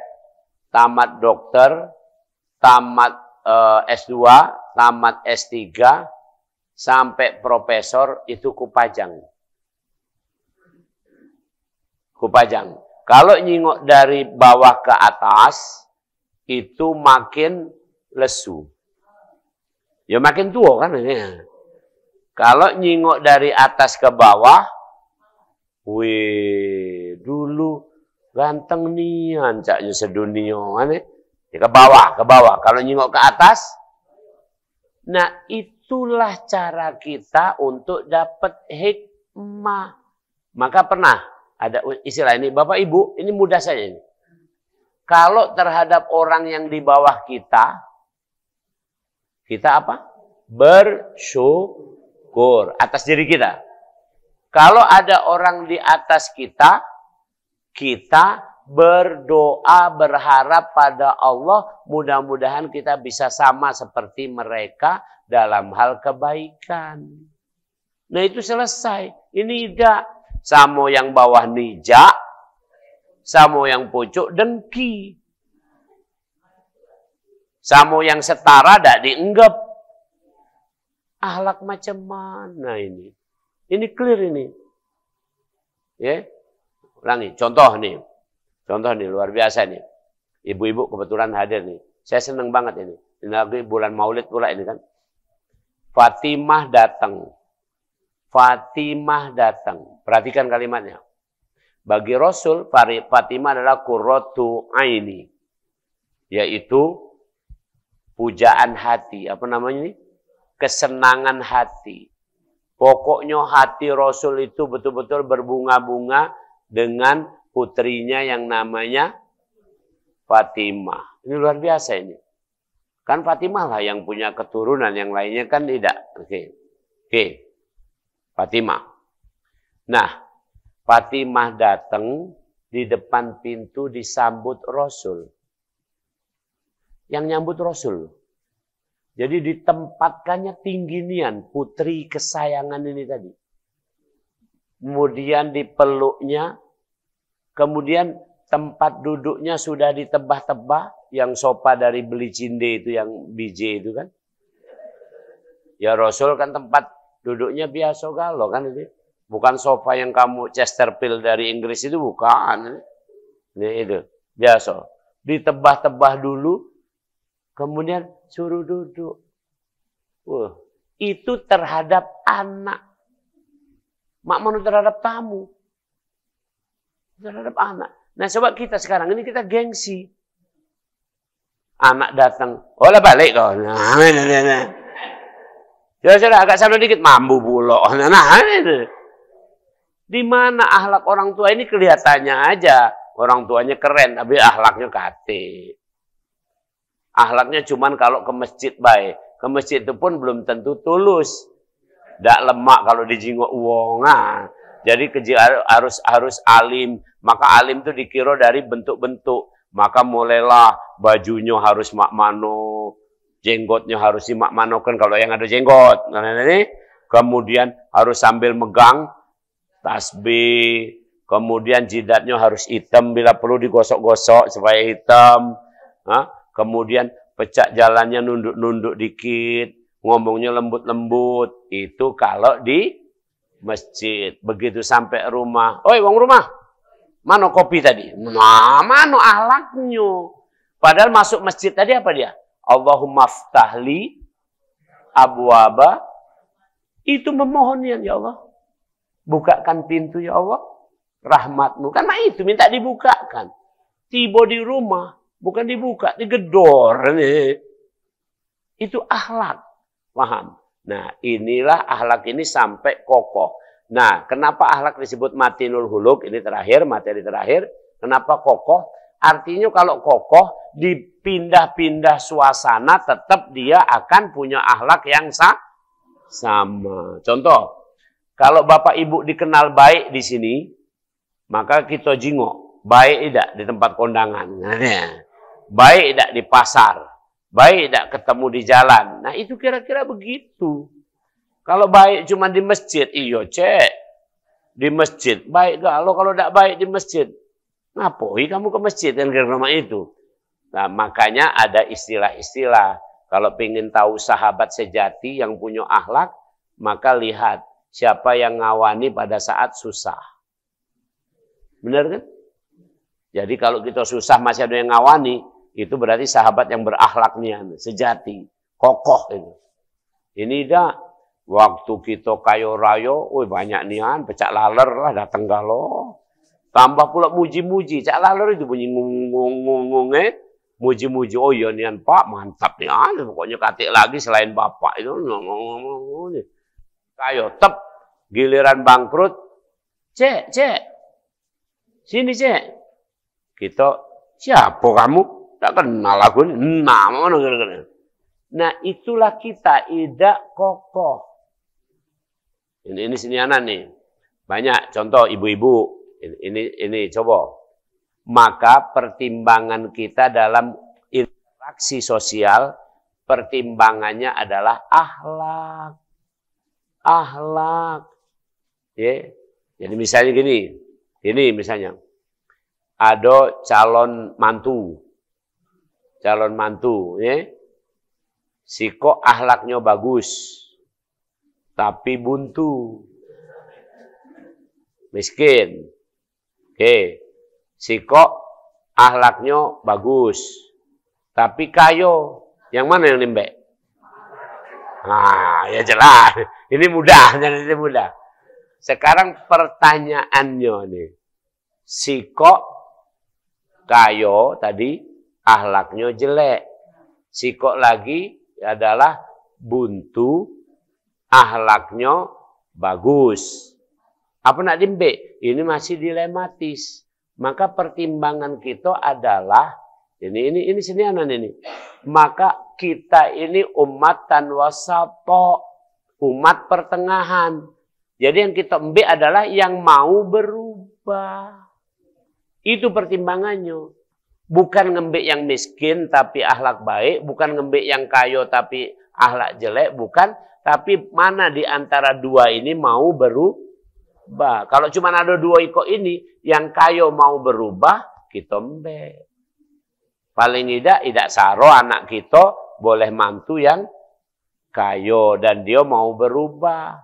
tamat dokter, tamat S2, tamat S3, sampai profesor, itu kupajang. Kupajang. Kalau nyingok dari bawah ke atas, itu makin lesu. Ya makin tua kan ini. Kalau nyingok dari atas ke bawah, wih, dulu ganteng nian caknya sedunia, aneh. Ya, ke bawah. Kalau nyingok ke atas, nah itulah cara kita untuk dapat hikmah. Maka pernah ada istilah ini, Bapak Ibu, ini mudah saja ini. Kalau terhadap orang yang di bawah kita apa? Bersyukur atas diri kita. Kalau ada orang di atas kita, kita berdoa, berharap pada Allah, mudah-mudahan kita bisa sama seperti mereka dalam hal kebaikan. Nah itu selesai. Ini tidak. Samo yang bawah nijak, samo yang pucuk dengki. Samo yang setara tidak dienggap. Akhlak macam mana ini? Ini clear ini. Ya. Ulangi, contoh nih. Contoh nih, luar biasa nih. Ibu-ibu kebetulan hadir nih. Saya senang banget ini. Ini lagi bulan Maulid pula ini kan. Fatimah datang. Fatimah datang. Perhatikan kalimatnya. Bagi Rasul, Fatimah adalah qurratu aini. Yaitu pujaan hati. Apa namanya ini? Kesenangan hati. Pokoknya hati Rasul itu betul-betul berbunga-bunga dengan putrinya yang namanya Fatimah. Ini luar biasa ini. Kan Fatimah lah yang punya keturunan, yang lainnya kan tidak. Oke. Fatimah. Nah, Fatimah datang di depan pintu disambut Rasul. Yang nyambut Rasul. Jadi ditempatkannya tinggi nian, putri kesayangan ini tadi. Kemudian dipeluknya, kemudian tempat duduknya sudah ditebah-tebah, yang sofa dari beli cinde itu, yang biji itu kan. Ya Rasul kan tempat duduknya biasa galau kan itu. Bukan sofa yang kamu Chesterfield dari Inggris itu, bukan. Ini itu, biasa. Ditebah-tebah dulu, kemudian suruh duduk. Wah, itu terhadap anak. Makmum terhadap tamu. Terhadap anak. Nah, coba kita sekarang ini kita gengsi. Anak datang, oh lah balik kau. Nah. Sudah agak sabar dikit, mambu bulok. Nah, itu. Di mana akhlak orang tua ini kelihatannya aja. Orang tuanya keren, tapi akhlaknya kate. Akhlaknya cuman kalau ke masjid baik. Ke masjid itu pun belum tentu tulus. Tidak lemak kalau dijingok uang. Nah, jadi harus alim. Maka alim itu dikira dari bentuk-bentuk. Maka mulailah bajunya harus makmano. Jenggotnya harus dimakmanokan kalau yang ada jenggot. Nah, ini. Kemudian harus sambil megang tasbih. Kemudian jidatnya harus hitam. Bila perlu digosok-gosok supaya hitam. Nah, kemudian pecah jalannya nunduk-nunduk dikit. Ngomongnya lembut-lembut. Itu kalau di masjid. Begitu sampai rumah. Oi, wong rumah. Mana kopi tadi? Nah, mana ahlaknya? Padahal masuk masjid tadi apa dia? Allahumma ftahli abwaba. Itu memohonnya, ya Allah. Bukakan pintu, ya Allah. Rahmatmu. Kan itu minta dibukakan. Tiba di rumah. Bukan dibuka, digedor. Itu akhlak. Paham? Nah, inilah akhlak ini sampai kokoh. Nah, kenapa akhlak disebut matinul huluk? Ini terakhir, materi terakhir. Kenapa kokoh? Artinya kalau kokoh, dipindah-pindah suasana, tetap dia akan punya akhlak yang sama. Contoh, kalau bapak ibu dikenal baik di sini, maka kita jingok. Baik tidak di tempat kondangan. Baik tidak di pasar. Baik tidak ketemu di jalan. Nah, itu kira-kira begitu. Kalau baik cuma di masjid, iyo cek. Di masjid. Baik kalau tidak baik di masjid. Ngapoi kamu ke masjid kan kira-kira itu. Nah, makanya ada istilah-istilah. Kalau ingin tahu sahabat sejati yang punya akhlak, maka lihat siapa yang ngawani pada saat susah. Benar kan? Jadi kalau kita susah masih ada yang ngawani, itu berarti sahabat yang berakhlak nih, sejati, kokoh itu. Ini dah waktu kita kayo rayo, banyak nian, pecak laler lah datang galo. Tambah pula muji-muji, cak laler itu bunyi ngung-ngung muji-muji, oh iya nian Pak, mantap nian, pokoknya katik lagi selain Bapak itu. Kayo tep, giliran bangkrut, cek, sini cek. Kita, siapa kamu? Tak kenal aku. Nah, itulah kita, tidak kokoh. Ini sinianan nih. Banyak contoh ibu-ibu. Ini coba. Maka pertimbangan kita dalam interaksi sosial, pertimbangannya adalah akhlak. Akhlak. Ya. Jadi misalnya gini. Ini misalnya. Ada calon mantu. Calon mantu. Ya. Si kok akhlaknya bagus. tapi buntu. Miskin. Oke. Sikok akhlaknya bagus, tapi kayo. Yang mana yang nimbek? Nah, ya jelas. Ini mudah, ini mudah. Sekarang pertanyaannya nih. Sikok kayo tadi akhlaknya jelek. Sikok lagi adalah buntu, akhlaknya bagus. Apa nak dimbe? Ini masih dilematis. Maka pertimbangan kita adalah ini senianan ini. Maka kita ini ummatan wasato, umat pertengahan. Jadi yang kita ambil adalah yang mau berubah. Itu pertimbangannya. Bukan ngembik yang miskin tapi akhlak baik, bukan ngembik yang kayo tapi akhlak jelek, bukan. Tapi mana di antara dua ini mau berubah. Kalau cuma ada dua iko ini, yang kayo mau berubah, kita mbek. Paling tidak saro anak kita boleh mantu yang kayo dan dia mau berubah.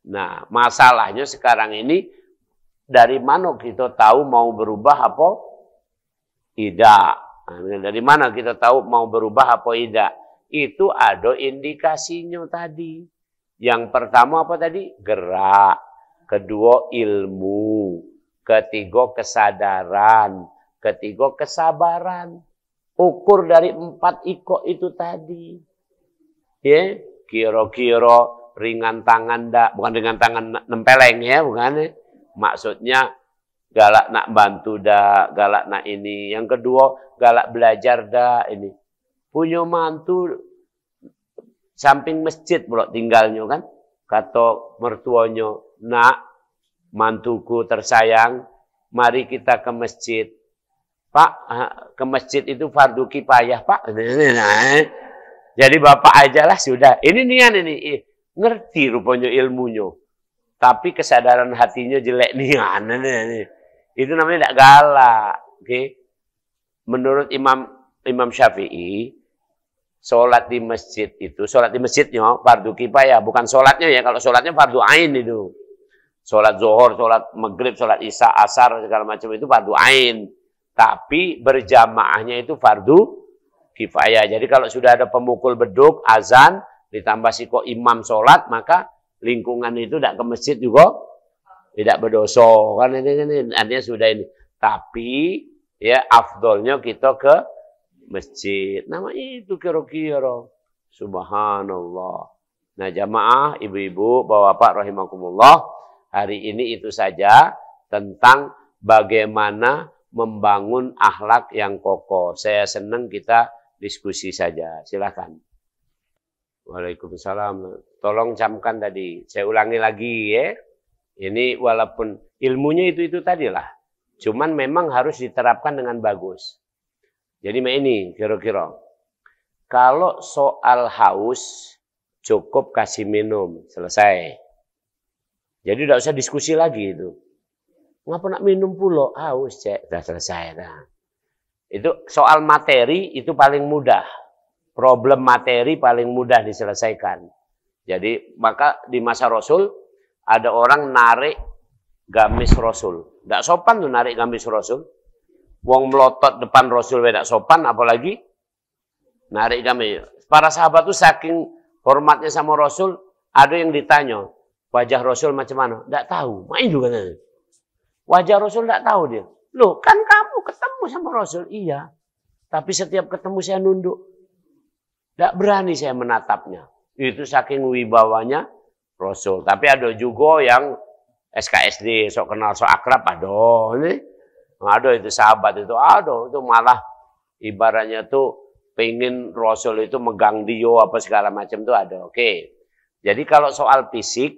Nah, masalahnya sekarang ini dari mana kita tahu mau berubah apa tidak? Nah, dari mana kita tahu mau berubah apa tidak? Itu ada indikasinya tadi. Yang pertama apa tadi? Gerak. Kedua ilmu. Ketiga kesadaran. Ketiga kesabaran. Ukur dari 4 iko itu tadi. Ya, kira-kira ringan tangan dak, bukan ringan tangan nempeleng ya, bukan. Maksudnya galak nak bantu dak, galak nak ini. Yang kedua, galak belajar dak ini. Punya mantu samping masjid pula tinggalnya kan. Kata mertuanya, "Nak, mantuku tersayang, mari kita ke masjid." "Pak, ke masjid itu fardu kifayah, Pak." Jadi bapak aja lah sudah. Ini nian ini. Ngerti rupanya ilmunya. Tapi kesadaran hatinya jelek nian. Itu namanya tidak galak. Okay? Menurut Imam Syafi'i, sholat di masjid itu, sholat di masjidnya fardu kifayah. Bukan sholatnya ya. Kalau sholatnya fardu ain itu. Sholat zuhur, sholat maghrib, sholat isya, asar, segala macam itu fardu ain. Tapi berjamaahnya itu fardu kifayah. Jadi kalau sudah ada pemukul beduk, azan, ditambah siko imam sholat, maka lingkungan itu tidak ke masjid juga tidak berdosa. Kan ini artinya sudah ini. Tapi ya afdolnya kita ke masjid. Nama itu kira-kira. Subhanallah. Nah jamaah, ibu-ibu, bapak-bapak rahimakumullah. Hari ini itu saja tentang bagaimana membangun akhlak yang kokoh. Saya senang kita diskusi saja. Silakan. Waalaikumsalam. Tolong camkan tadi. Saya ulangi lagi ya. Ini walaupun ilmunya itu tadi lah. Cuman memang harus diterapkan dengan bagus. Jadi ini kira-kira. Kalau soal haus, cukup kasih minum. Selesai. Jadi tidak usah diskusi lagi itu. Ngapa nak minum pula? Haus, cek. Sudah selesai. Nah. Itu soal materi itu paling mudah. Problem materi paling mudah diselesaikan. Jadi maka di masa Rasul ada orang narik gamis Rasul. Tidak sopan tuh narik gamis Rasul. Wong melotot depan Rasul tidak sopan, apalagi narik gamis. Para sahabat tuh saking hormatnya sama Rasul, ada yang ditanya, wajah Rasul macam mana? Tidak tahu. Main juga tadi. Wajah Rasul tidak tahu dia. Loh, kan kamu ketemu sama Rasul. Iya. Tapi setiap ketemu saya nunduk. Tidak berani saya menatapnya. Itu saking wibawanya Rasul. Tapi ada juga yang SKSD, sok kenal, sok akrab. Ada itu sahabat itu. Ada. Itu malah ibaratnya tuh pengen Rasul itu megang dia apa segala macam itu ada. Oke. Jadi kalau soal fisik,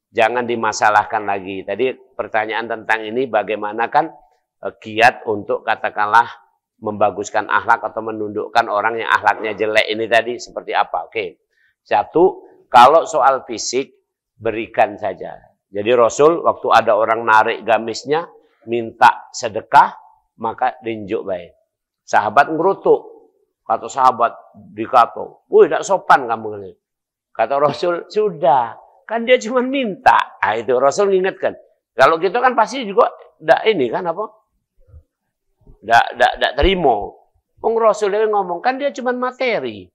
jangan dimasalahkan lagi. Tadi pertanyaan tentang ini bagaimana kan giat untuk katakanlah membaguskan akhlak atau menundukkan orang yang akhlaknya jelek ini tadi seperti apa. Oke. Satu, kalau soal fisik berikan saja. Jadi Rasul waktu ada orang narik gamisnya minta sedekah maka dinjuk baik. Sahabat ngerutuk. Kata sahabat dikata, "Wih, tidak sopan kamu ini." Kata Rasul, "Sudah. Kan dia cuma minta. Ah, itu Rasul mengingatkan. Kalau gitu kan pasti juga ndak ini kan apa? Ndak terima. Wong Rasul dia ngomong kan dia cuma materi.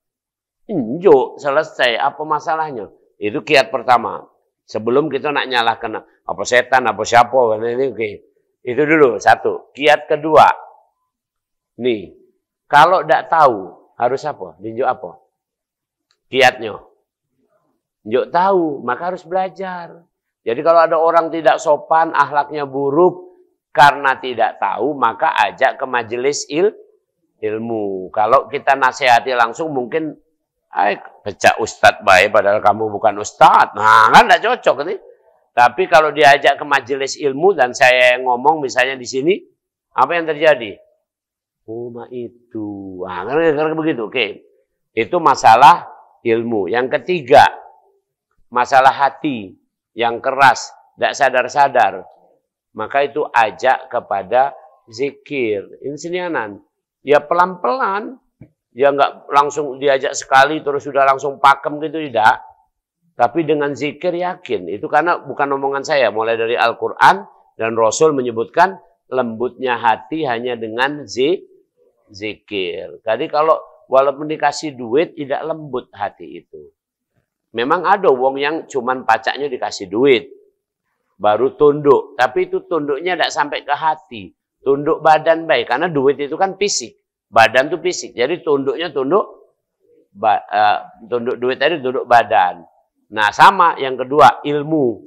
Injuk selesai, apa masalahnya? Itu kiat pertama. Sebelum kita nak nyalahkan apa setan, apa siapa, ini oke. Itu dulu satu. Kiat kedua. Nih, kalau ndak tahu harus apa? Injuk apa? Kiatnya. Injuk tahu, maka harus belajar. Jadi kalau ada orang tidak sopan, akhlaknya buruk karena tidak tahu, maka ajak ke majelis ilmu. Kalau kita nasihati langsung mungkin pecah ustadz baik padahal kamu bukan ustadz. Nah, kan tidak cocok nih. Tapi kalau diajak ke majelis ilmu dan saya ngomong misalnya di sini, apa yang terjadi? Oh, itu. Nah, karena begitu. Oke. Itu masalah ilmu. Yang ketiga, masalah hati yang keras, tidak sadar-sadar. Maka itu ajak kepada zikir. Insinianan. Ya pelan-pelan. Ya nggak langsung diajak sekali terus sudah langsung pakem gitu, tidak. Tapi dengan zikir yakin. Itu karena bukan omongan saya. Mulai dari Al-Quran dan Rasul menyebutkan lembutnya hati hanya dengan zikir. Jadi kalau walaupun dikasih duit tidak lembut hati itu. Memang ada wong yang cuman pacaknya dikasih duit. Baru tunduk. Tapi itu tunduknya tidak sampai ke hati. Tunduk badan baik. Karena duit itu kan fisik. Badan itu fisik. Jadi tunduknya tunduk duit tadi tunduk badan. Nah sama yang kedua ilmu.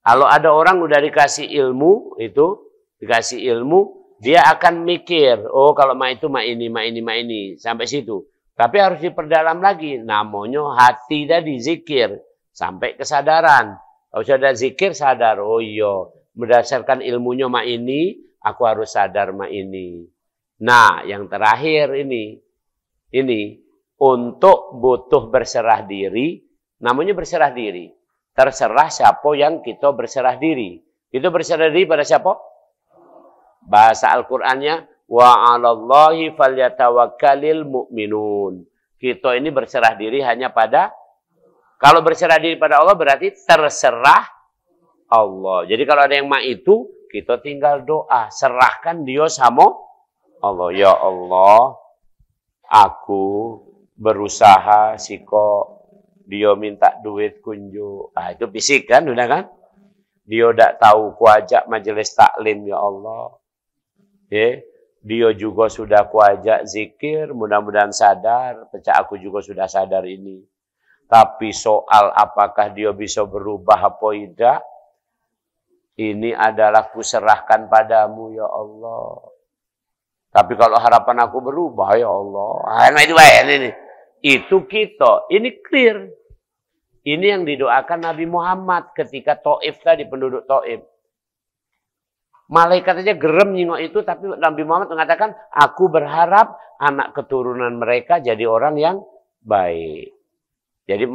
Kalau ada orang udah dikasih ilmu itu dikasih ilmu dia akan mikir. Oh kalau ma itu ma ini sampai situ. Tapi harus diperdalam lagi. Namanya hati tadi zikir sampai kesadaran. Kalau sudah zikir sadar. Oh iya berdasarkan ilmunya ma ini aku harus sadar ma ini. Nah, yang terakhir ini untuk butuh berserah diri, namanya berserah diri. Terserah siapa yang kita berserah diri. Kita berserah diri pada siapa? Bahasa Al-Qur'annya wa 'alallahi falyatawakkalul mu'minun. Kita ini berserah diri hanya pada kalau berserah diri pada Allah berarti terserah Allah. Jadi kalau ada yang ma itu, kita tinggal doa, serahkan dia sama Allah. Ya Allah, aku berusaha siko dia minta duit kunju. Ah itu fisik kan, udah kan? Dia tidak tahu kuajak majelis taklim ya Allah. Dia juga sudah kuajak zikir, mudah-mudahan sadar. Pecah aku juga sudah sadar ini. Tapi soal apakah dia bisa berubah apa tidak, ini adalah kuserahkan padamu ya Allah. Tapi kalau harapan aku berubah, ya Allah. Itu baik ini. Itu kita. Ini clear. Ini yang didoakan Nabi Muhammad ketika Taif tadi, penduduk Taif. Malaikat aja gerem nyingok itu, tapi Nabi Muhammad mengatakan, aku berharap anak keturunan mereka jadi orang yang baik. Jadi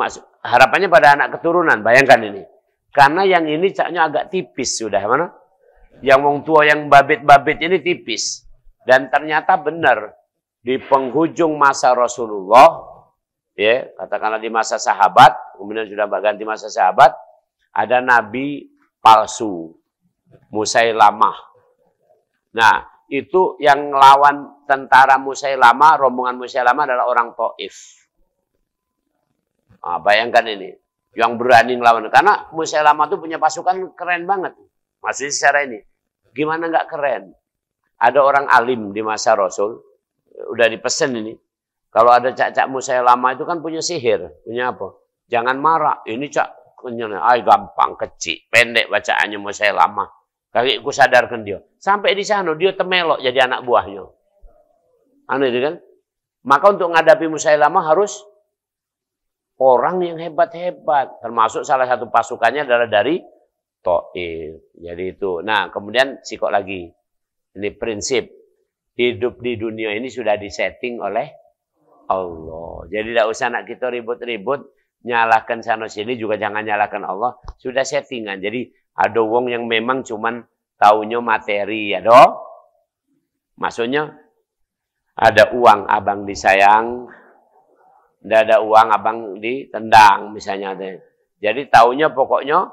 harapannya pada anak keturunan, bayangkan ini. Karena yang ini caknya agak tipis sudah. Mana? Yang wong tua yang babit-babit ini tipis. Dan ternyata benar di penghujung masa Rasulullah, ya katakanlah di masa sahabat, kemudian sudah ganti masa sahabat, ada nabi palsu, Musailamah. Nah, itu yang lawan tentara Musailamah, rombongan Musailamah adalah orang Taif. Nah, bayangkan ini, yang berani ngelawan. Karena Musailamah itu punya pasukan keren banget. Masih secara ini, gimana nggak keren? Ada orang alim di masa Rasul, udah dipesen ini. Kalau ada cak-cak Musailamah itu kan punya sihir, punya apa? Jangan marah, ini cak, gampang, kecil, pendek bacaannya Musailamah. Kakiku sadarkan dia. Sampai di sana dia temelok jadi anak buahnya. Aneh itu kan? Maka untuk menghadapi Musailamah harus orang yang hebat-hebat. Termasuk salah satu pasukannya adalah dari Taif. Jadi itu. Nah kemudian sikok lagi. Ini prinsip. Hidup di dunia ini sudah disetting oleh Allah. Jadi tidak usah nak kita ribut-ribut. Nyalahkan sana sini juga jangan nyalahkan Allah. Sudah settingan. Jadi ada wong yang memang cuman taunya materi. Ada. Maksudnya ada uang abang disayang. Tidak ada uang abang ditendang misalnya. Jadi taunya pokoknya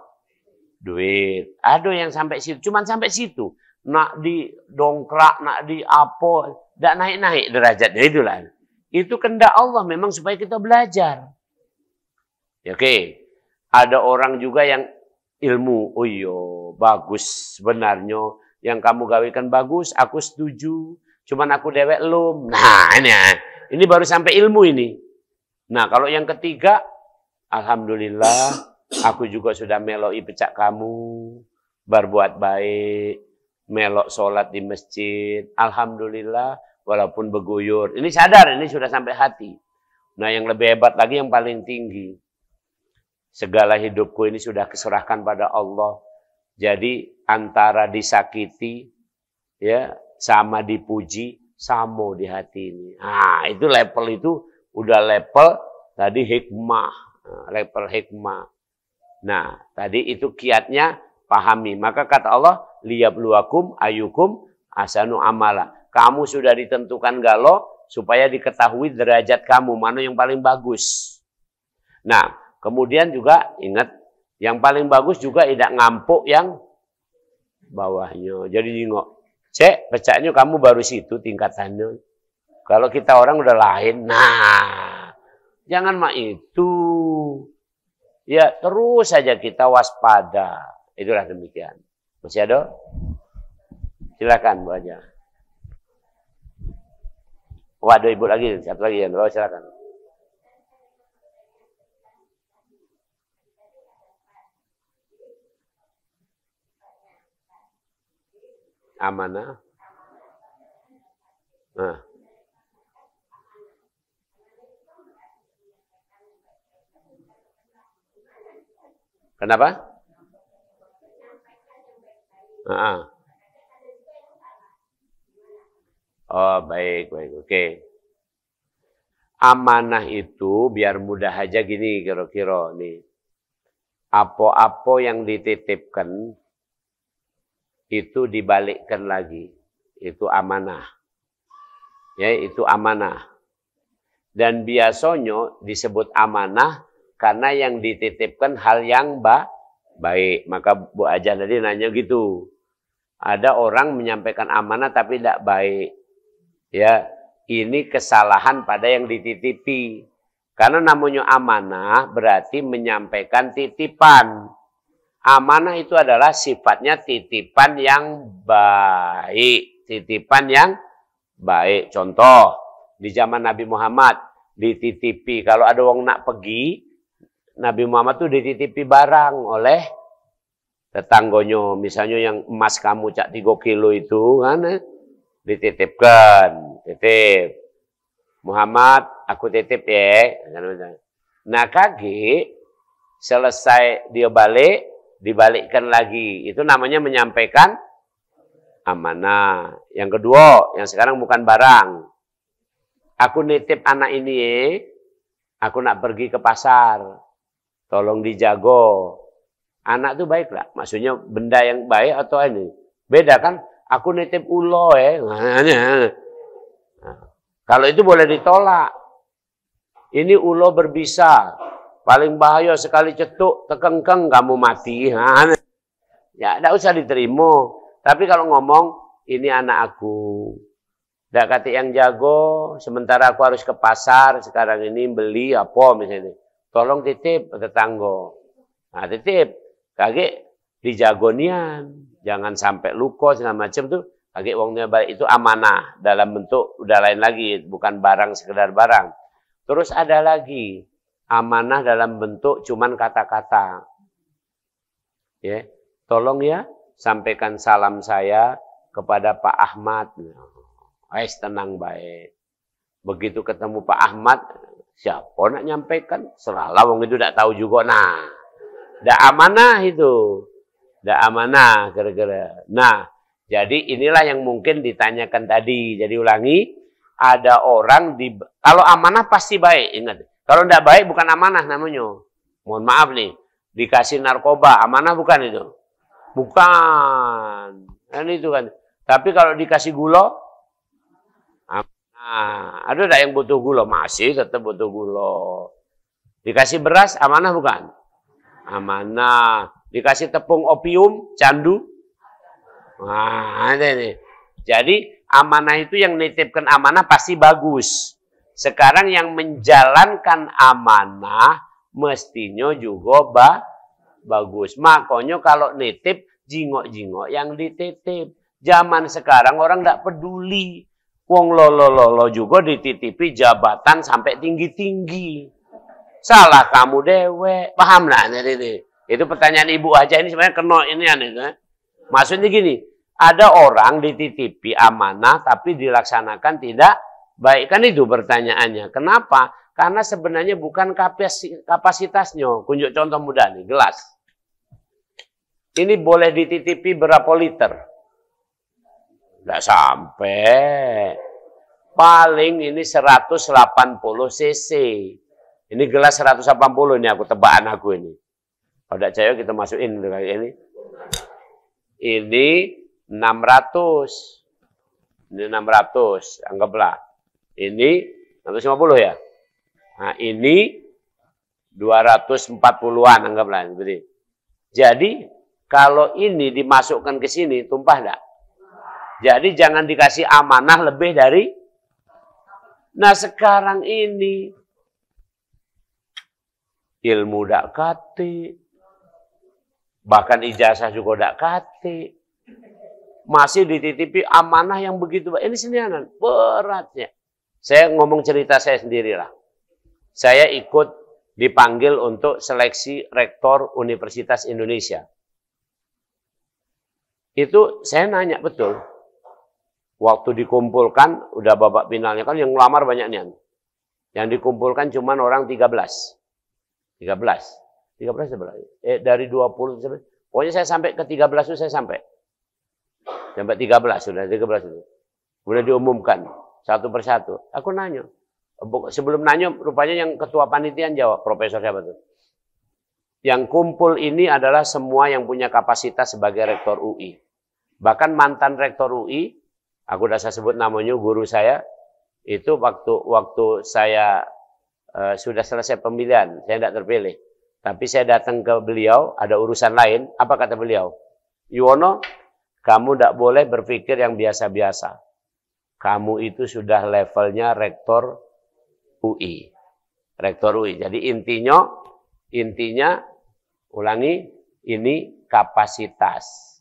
duit. Ada yang sampai situ, cuman sampai situ. Nak di dongkrak, nak di apa, tidak naik-naik derajatnya itulah. Itu kehendak Allah memang supaya kita belajar. Ya, oke. Ada orang juga yang ilmu, oh iya, bagus sebenarnya. Yang kamu gawekan bagus, aku setuju. Cuman aku dewek belum. Nah, ini baru sampai ilmu ini. Nah, kalau yang ketiga, alhamdulillah, aku juga sudah meloi pecak kamu, berbuat baik, melok sholat di masjid. Alhamdulillah, walaupun beguyur. Ini sadar, ini sudah sampai hati. Nah, yang lebih hebat lagi, yang paling tinggi. Segala hidupku ini sudah keserahkan pada Allah. Jadi antara disakiti, ya, sama dipuji, sama di hati ini. Nah, itu level itu udah level tadi hikmah, level hikmah. Nah, tadi itu kiatnya pahami. Maka kata Allah, liyabluwakum ayyukum ahsanu amala. Kamu sudah ditentukan galau supaya diketahui derajat kamu mana yang paling bagus. Nah, kemudian juga ingat yang paling bagus juga tidak ngampuk yang bawahnya. Jadi nengok, cek pecahnya kamu baru situ tingkatannya. Kalau kita orang udah lain, nah jangan mak itu. Ya terus saja kita waspada. Itulah demikian. Masih ada? Silakan Bu aja. Waduh ibu lagi, satu lagi ya. Oh, silakan. Amanah. Nah. Kenapa? Oh, baik. Oke. Amanah itu biar mudah aja gini kira-kira nih. Apa-apa yang dititipkan itu dibalikkan lagi. Itu amanah. Ya, itu amanah. Dan biasanya disebut amanah karena yang dititipkan hal yang baik. Maka Bu Aja tadi nanya gitu. Ada orang menyampaikan amanah tapi tidak baik. Ya, ini kesalahan pada yang dititipi. Karena namanya amanah berarti menyampaikan titipan. Amanah itu adalah sifatnya titipan yang baik. Titipan yang baik. Contoh, di zaman Nabi Muhammad dititipi. Kalau ada orang nak pergi, Nabi Muhammad itu dititipi barang oleh tetanggonya. Misalnya yang emas kamu cak 3 kilo itu, kan, dititipkan. Titip. Muhammad, aku titip ya. Nah, kaget. Selesai dia balik, dibalikkan lagi. Itu namanya menyampaikan amanah. Yang kedua, yang sekarang bukan barang. Aku nitip anak ini, aku nak pergi ke pasar. Tolong dijago. Anak itu baik lah. Maksudnya benda yang baik atau ini. Beda kan? Aku nitip ulo Nah, kalau itu boleh ditolak. Ini ulo berbisa. Paling bahaya sekali cetuk, tekengkeng kamu mati. Ya, tidak usah diterima. Tapi kalau ngomong, ini anak aku. Tidak kata yang jago, sementara aku harus ke pasar, sekarang ini beli apa misalnya. Tolong titip ke tetangga. Nah, titip. Kaget dijagonian. Jangan sampai luka, segala macam tuh. Kaget uangnya balik. Itu amanah. Dalam bentuk, udah lain lagi. Bukan barang, sekedar barang. Terus ada lagi. Amanah dalam bentuk cuman kata-kata. Ya, tolong ya sampaikan salam saya kepada Pak Ahmad. Tenang baik. Begitu ketemu Pak Ahmad, siapa nak nyampaikan? Serahlah wong itu tidak tahu juga. Nah, tidak amanah itu. Tidak amanah kira-kira. Nah, jadi inilah yang mungkin ditanyakan tadi. Jadi ulangi, ada orang kalau amanah pasti baik, ingat. Kalau tidak baik bukan amanah namanya. Mohon maaf nih, dikasih narkoba, amanah bukan itu? Bukan. Kan itu kan. Tapi kalau dikasih gula, amanah. Ada tidak yang butuh gula? Masih tetap butuh gula. Dikasih beras, amanah bukan? Amanah. Dikasih tepung opium, candu. Nah, ini. Jadi amanah itu yang nitipkan amanah pasti bagus. Sekarang yang menjalankan amanah mestinya juga bagus. Makanya kalau nitip, jingok-jingok yang dititip. Zaman sekarang orang tidak peduli. Wong lolo juga dititipi jabatan sampai tinggi-tinggi. Salah kamu dewe. Paham lah? Itu pertanyaan ibu aja ini sebenarnya kena ini aneh. Maksudnya gini, ada orang dititipi amanah tapi dilaksanakan tidak baik. Kan itu pertanyaannya. Kenapa? Karena sebenarnya bukan kapasitasnya. Kunjuk contoh mudah nih, gelas. Ini boleh dititipi berapa liter? Tidak sampai. Paling ini 180 cc. Ini gelas 180 ini aku tebakan aku ini. Kalau tidak percaya kita masukin kayak ini. Ini 600. Ini 600, anggaplah. Ini 150 ya. Nah, ini 240-an anggaplah seperti. Jadi kalau ini dimasukkan ke sini tumpah enggak? Jadi jangan dikasih amanah lebih dari. Nah, sekarang ini ilmu dak kati. Bahkan ijazah juga dak kati. Masih dititipi amanah yang begitu. Ini senianan beratnya. Saya ngomong cerita saya sendirilah. Saya ikut dipanggil untuk seleksi rektor Universitas Indonesia. Itu saya nanya betul. Waktu dikumpulkan, udah babak finalnya kan yang ngelamar banyak nih. Yang dikumpulkan cuma orang 13. 13 sebelah. Dari 20 pokoknya saya sampai ke 13 itu saya sampai. Sampai 13 sudah 13 itu. Udah diumumkan satu persatu. Aku nanya. Sebelum nanya rupanya yang ketua panitian jawab, profesor siapa tuh? Yang kumpul ini adalah semua yang punya kapasitas sebagai rektor UI. Bahkan mantan rektor UI, aku udah saya sebut namanya guru saya, itu waktu saya sudah selesai pemilihan, saya tidak terpilih. Tapi saya datang ke beliau, ada urusan lain. Apa kata beliau? Yuwono, kamu tidak boleh berpikir yang biasa-biasa. Kamu itu sudah levelnya rektor UI. Rektor UI. Jadi intinya, ulangi, ini kapasitas.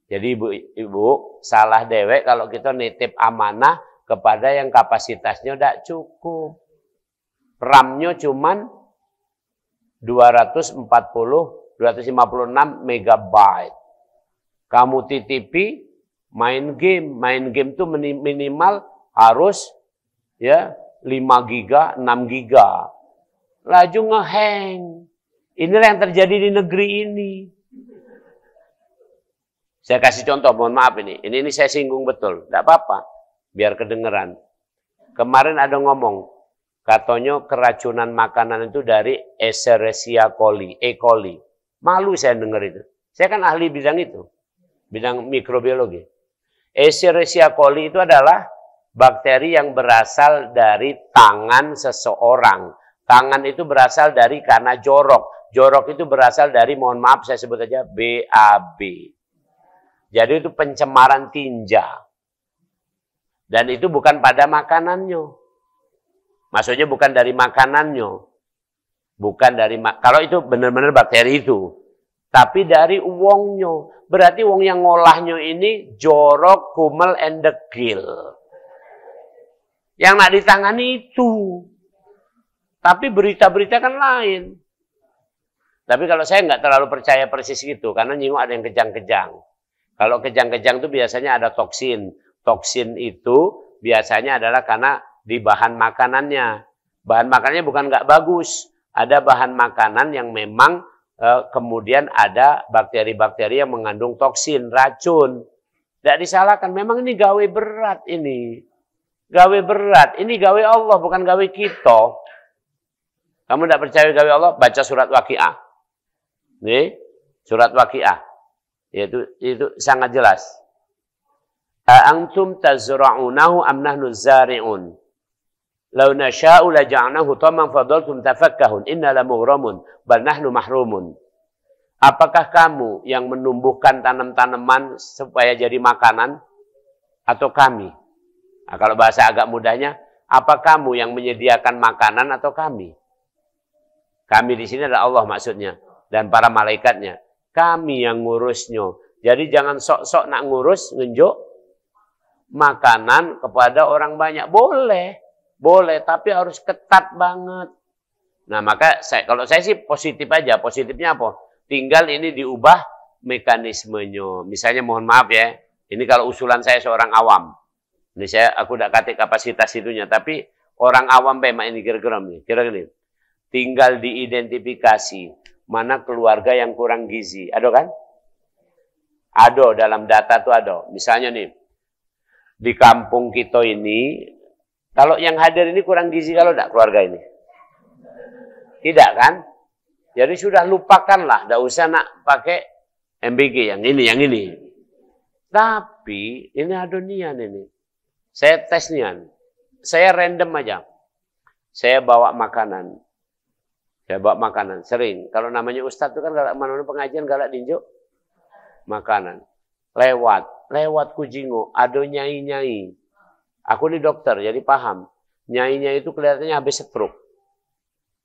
Jadi ibu salah dewek kalau kita nitip amanah kepada yang kapasitasnya tidak cukup. RAM-nya cuman 256 megabyte. Kamu titipi main game itu minimal harus ya 5 giga, 6 giga. Laju ngehang. Inilah yang terjadi di negeri ini. Saya kasih contoh, mohon maaf ini. Ini saya singgung betul. Tidak apa-apa, biar kedengeran. Kemarin ada ngomong, katanya keracunan makanan itu dari Escherichia coli, E. coli. Malu saya dengar itu. Saya kan ahli bidang itu, bidang mikrobiologi. Escherichia coli itu adalah bakteri yang berasal dari tangan seseorang. Tangan itu berasal dari karena jorok. Jorok itu berasal dari, mohon maaf saya sebut aja, BAB. Jadi itu pencemaran tinja. Dan itu bukan pada makanannya. Maksudnya bukan dari makanannya. Bukan dari, kalau itu benar-benar bakteri itu. Tapi dari uangnya. Berarti uang yang ngolahnya ini jorok, kumel, endegil. Yang nak ditangani itu. Tapi berita-berita kan lain. Tapi kalau saya nggak terlalu percaya persis gitu. Karena nyinggung ada yang kejang-kejang. Kalau kejang-kejang itu biasanya ada toksin. Toksin itu biasanya adalah karena di bahan makanannya. Bahan makanannya bukan nggak bagus. Ada bahan makanan yang memang kemudian ada bakteri-bakteri yang mengandung toksin, racun. Tidak disalahkan. Memang ini gawe berat ini. Gawe berat. Ini gawe Allah, bukan gawe kita. Kamu tidak percaya gawe Allah? Baca surat Waqiah. Nih, surat Waqiah. Itu sangat jelas. A'antum tazra'unahu am nahnu zari'un. Law nasha'u laja'nahu taman fadaltum tafakkahun. Inna lamughramun bal nahnu mahrumun. Apakah kamu yang menumbuhkan tanam-tanaman supaya jadi makanan atau kami? Nah, kalau bahasa agak mudahnya, apa kamu yang menyediakan makanan atau kami? Kami di sini adalah Allah maksudnya dan para malaikatnya. Kami yang ngurusnya. Jadi jangan sok-sok nak ngurus, ngenjuk makanan kepada orang banyak. Boleh, tapi harus ketat banget. Nah, maka kalau saya sih positif aja. Positifnya apa? Tinggal ini diubah mekanismenya. Misalnya mohon maaf ya, ini kalau usulan saya seorang awam. Ini aku tidak kata kapasitas itunya, tapi orang awam memang ini kira-kira nih. Kira-kira tinggal diidentifikasi mana keluarga yang kurang gizi. Ada kan? Ada dalam data tuh ada. Misalnya nih, di kampung kita ini, kalau yang hadir ini kurang gizi kalau tidak keluarga ini. Tidak kan? Jadi sudah lupakanlah, tidak usah nak pakai MBG yang ini. Tapi ini ada nian ini. Saya tes nian. Saya random aja. Saya bawa makanan. Sering. Kalau namanya ustadz itu kan galak mana pengajian galak dinjuk makanan. Lewat kujingo, ada nyai-nyai. Aku ini dokter, jadi paham. Nyai-nyai itu kelihatannya habis stroke.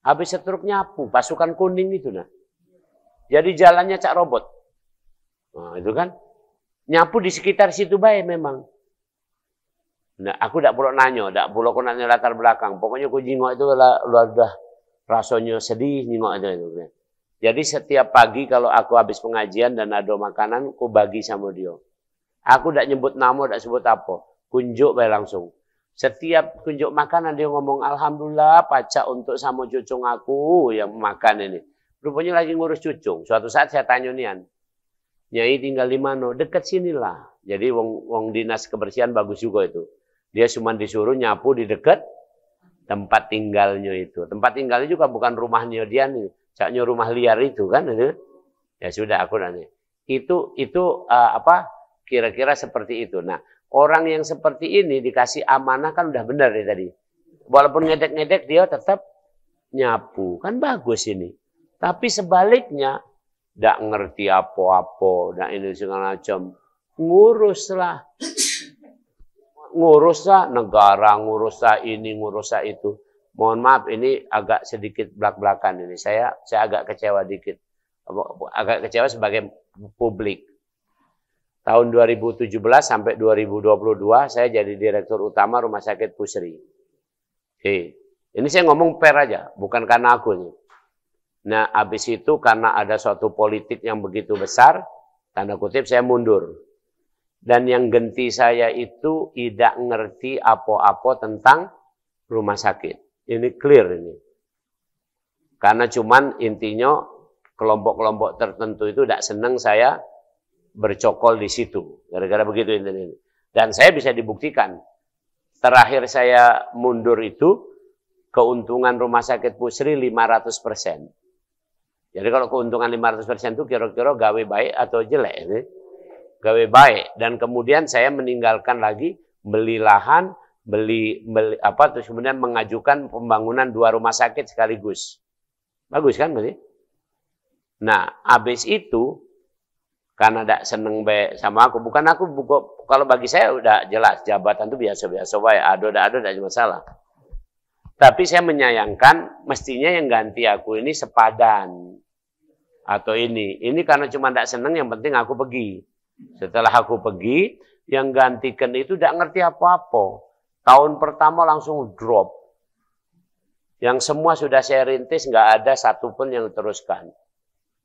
Habis stroke nyapu, pasukan kuning itu nah. Jadi jalannya cak robot. Nah, itu kan. Nyapu di sekitar situ baik memang. Nah, aku tidak perlu nanya, tidak perlu aku nanya latar belakang. Pokoknya aku jingok itu udah rasanya sedih jingok itu. Jadi setiap pagi kalau aku habis pengajian dan ada makanan, aku bagi sama dia. Aku tidak nyebut nama, tidak sebut apa. Kunjuk baik langsung. Setiap kunjuk makanan dia ngomong, alhamdulillah pacak untuk sama cucung aku yang makan ini. Rupanya lagi ngurus cucung. Suatu saat saya tanya nian, Nyai tinggal di mana? Dekat sinilah. Jadi wong dinas kebersihan bagus juga itu. Dia cuma disuruh nyapu di dekat tempat tinggalnya itu. Tempat tinggalnya juga bukan rumahnya dia nih. Caknya rumah liar itu kan. Ya sudah aku nanya. Itu kira-kira seperti itu. Nah, orang yang seperti ini dikasih amanah kan udah benar ya tadi. Walaupun ngedek-ngedek dia tetap nyapu. Kan bagus ini. Tapi sebaliknya, tidak ngerti apa-apa. Dan ini segala macam. Nguruslah negara, nguruslah ini, nguruslah itu. Mohon maaf, ini agak sedikit belak-belakan ini. Saya agak kecewa dikit. Agak kecewa sebagai publik. Tahun 2017 sampai 2022 saya jadi direktur utama Rumah Sakit Pusri. Ini saya ngomong fair aja, bukan karena aku nih. Nah, habis itu karena ada suatu politik yang begitu besar, tanda kutip saya mundur. Dan yang ganti saya itu tidak ngerti apa-apa tentang rumah sakit. Ini clear ini. Karena cuman intinya kelompok-kelompok tertentu itu tidak senang saya bercokol di situ. Gara-gara begitu intinya. Dan saya bisa dibuktikan. Terakhir saya mundur itu, keuntungan Rumah Sakit Pusri 500%. Jadi kalau keuntungan 500% itu kira-kira gawe baik atau jelek ini? Gawe baik. Dan kemudian saya meninggalkan lagi beli lahan, terus kemudian mengajukan pembangunan 2 rumah sakit sekaligus. Bagus kan berarti? Nah, habis itu karena tidak seneng sama aku, kalau bagi saya udah jelas jabatan itu biasa-biasa baik, ada tidak masalah. Tapi saya menyayangkan mestinya yang ganti aku ini sepadan atau ini karena cuma tidak seneng, yang penting aku pergi. Setelah aku pergi, yang gantikan itu tidak ngerti apa-apa. Tahun pertama langsung drop. Yang semua sudah saya rintis, nggak ada satupun yang teruskan.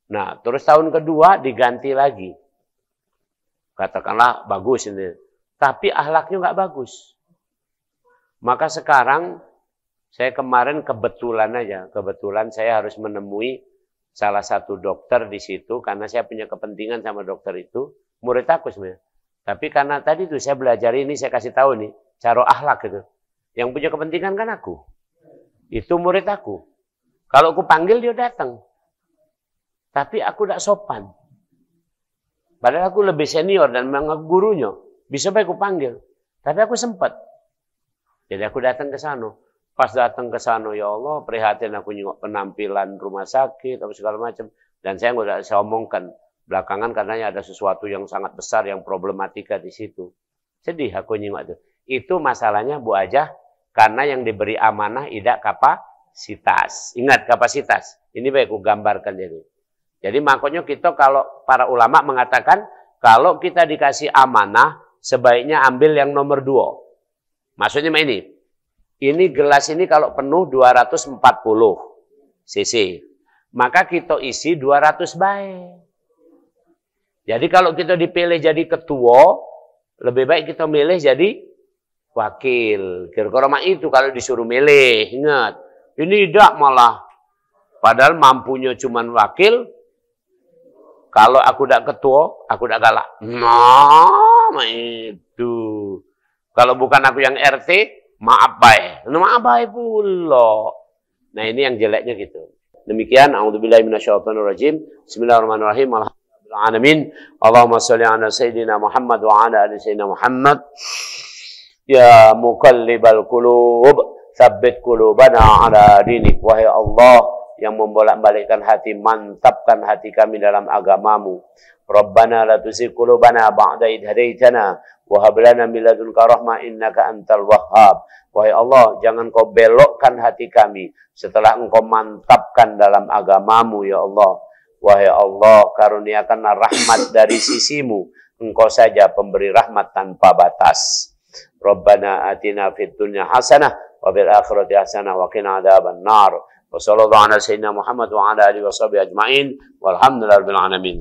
Nah, terus tahun kedua diganti lagi. Katakanlah bagus ini. Tapi akhlaknya nggak bagus. Maka sekarang, saya kemarin kebetulan saya harus menemui salah satu dokter di situ. Karena saya punya kepentingan sama dokter itu. Murid aku sebenarnya. Tapi karena tadi tuh saya belajar ini, saya kasih tahu nih. Cara akhlak itu. Yang punya kepentingan kan aku. Itu murid aku. Kalau aku panggil dia datang. Tapi aku tidak sopan. Padahal aku lebih senior dan memang gurunya. Bisa baik aku panggil. Tapi aku sempat. Jadi aku datang ke sana. Pas datang ke sana, ya Allah, prihatin aku nyengok penampilan rumah sakit, apa segala macam. Dan saya nggak bisa omongkan belakangan karena ada sesuatu yang sangat besar yang problematika di situ. Sedih aku nyimak itu. Itu masalahnya Bu Ajah karena yang diberi amanah tidak kapasitas. Ingat kapasitas. Ini baik aku gambarkan jadi. Jadi makanya kita kalau para ulama mengatakan kalau kita dikasih amanah sebaiknya ambil yang nomor 2. Maksudnya ini. Ini gelas ini kalau penuh 240 cc. Maka kita isi 200 baik. Jadi kalau kita dipilih jadi ketua, lebih baik kita milih jadi wakil. Kira-kira itu kalau disuruh milih. Ingat, ini tidak malah. Padahal mampunya cuman wakil. Kalau aku tidak ketua, aku tidak galak. Nah, itu. Kalau bukan aku yang RT, maaf baik. Maaf baik pula. Nah ini yang jeleknya gitu. Demikian, a'udzubillahi minasyaitonirrajim. Bismillahirrahmanirrahim. Alhamdulillahirrahmanirrahim. Allahumma sholli ala sayyidina Muhammad wa ala ali sayyidina Muhammad. Ya muqallibal qulub, tsabbit qulubana ala dinik. Wahai Allah yang membolak-balikkan hati, mantapkan hati kami dalam agamamu. Rabbana la tuzigh qulubana ba'da idh hadaitana wa hab lana min ladunka rahmah innaka antal wahhab. Wahai Allah, jangan kau belokkan hati kami setelah engkau mantapkan dalam agamamu, ya Allah. Wahai Allah, karuniakanlah rahmat dari sisimu. Engkau saja pemberi rahmat tanpa batas. Rabbana atina fid dunya hasanah wa fil akhirati hasanah wa qina adzaban nar. Wa sallallahu ala sayyidina Muhammad wa ala alihi wa sahbihi ajma'in. Walhamdulillahirabbil alamin.